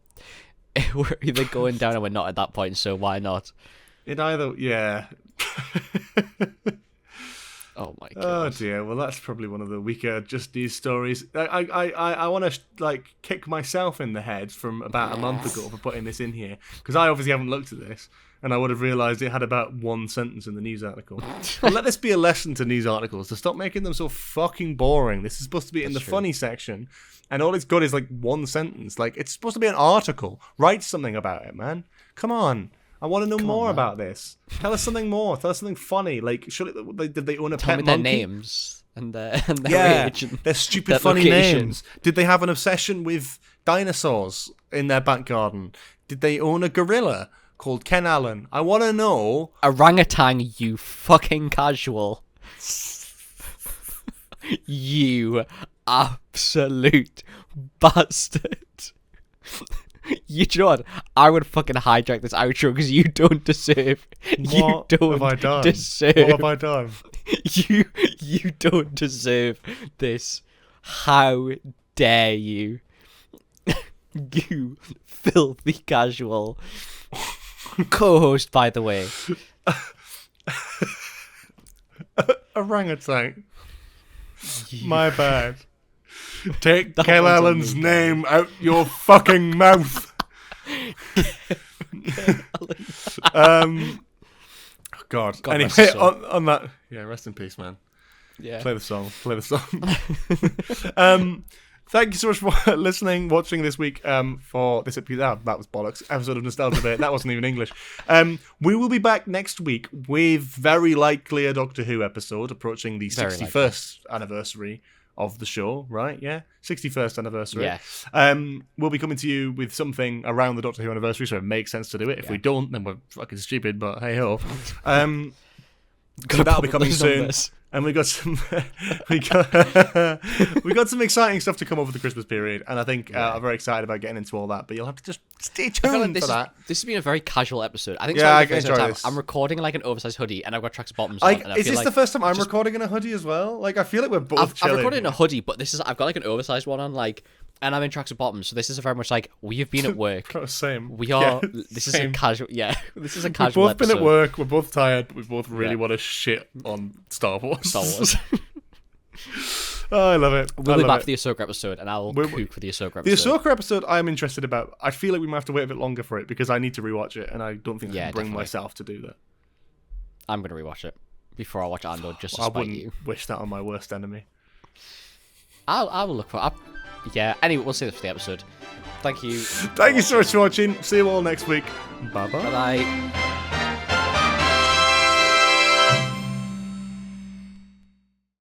we're either going down or we're not at that point, so why not? Yeah. Oh my god. Oh dear. Well, that's probably one of the weaker Just News stories. I want to like kick myself in the head from about a month ago for putting this in here, because I obviously haven't looked at this, and I would have realised it had about one sentence in the news article. But let this be a lesson to news articles to stop making them so fucking boring. This is supposed to be in the funny section, and all it's got is like one sentence. Like, it's supposed to be an article. Write something about it, man. Come on. I want to know more about this. Tell us something more. Tell us something funny. Like, did they own a Tell pet me their monkey? names and their age and their stupid their funny location. names. Did they have an obsession with dinosaurs in their back garden? Did they own a gorilla called Ken Allen? I want to know. Orangutan, you fucking casual. You absolute bastard. You know what? I would fucking hijack this outro because you don't deserve. What have I done? Deserve. What have I done? You don't deserve this. How dare you? You filthy casual. Co-host, by the way. Orangutan. My bad. Take That Ken one's on Allen's me. name out your fucking mouth. God. God Anyway, rest his soul. on that, yeah, rest in peace, man. Yeah. Play the song. Thank you so much for listening, watching this week for this episode. That was bollocks. Episode of Nostalgia Bit. That wasn't even English. We will be back next week with very likely a Doctor Who episode approaching the Very 61st anniversary of the show, right? Yeah? 61st anniversary. Yeah. We'll be coming to you with something around the Doctor Who anniversary, so it makes sense to do it. If we don't, then we're fucking stupid, but hey ho. So that'll be coming soon. And we got some we got some exciting stuff to come over the Christmas period, and I think I'm very excited about getting into all that. But you'll have to just stay tuned for that. This has been a very casual episode. I think Yeah, I it's the first enjoy time this. I'm recording like an oversized hoodie, and I've got tracks bottoms on. And I Is feel this like the first time I'm recording in a hoodie as well? Like, I feel like we're both I've chilling. recorded in a hoodie, but I've got like an oversized one on, like, and I'm in tracks and bottoms. So this is very much like we have been at work. Same. We are. Yeah, this is same. a casual. Yeah, this is a We've casual. both been at episode. work. We're both tired. We both really Yeah. want to shit on Star Wars. Star Wars. Oh, I love it. We'll I be love back it. for the Ahsoka episode, and I'll We're- cook for the Ahsoka The episode. Ahsoka episode I'm interested about. I feel like we might have to wait a bit longer for it because I need to rewatch it, and I don't think I Yeah, can bring definitely. myself to do that. I'm gonna rewatch it before I watch Andor, just to I spite wouldn't you. wish that on my worst enemy. I will look for. Yeah. Anyway, we'll see this for the episode. Thank you. Thank you so much for watching. See you all next week. Bye bye. Bye bye.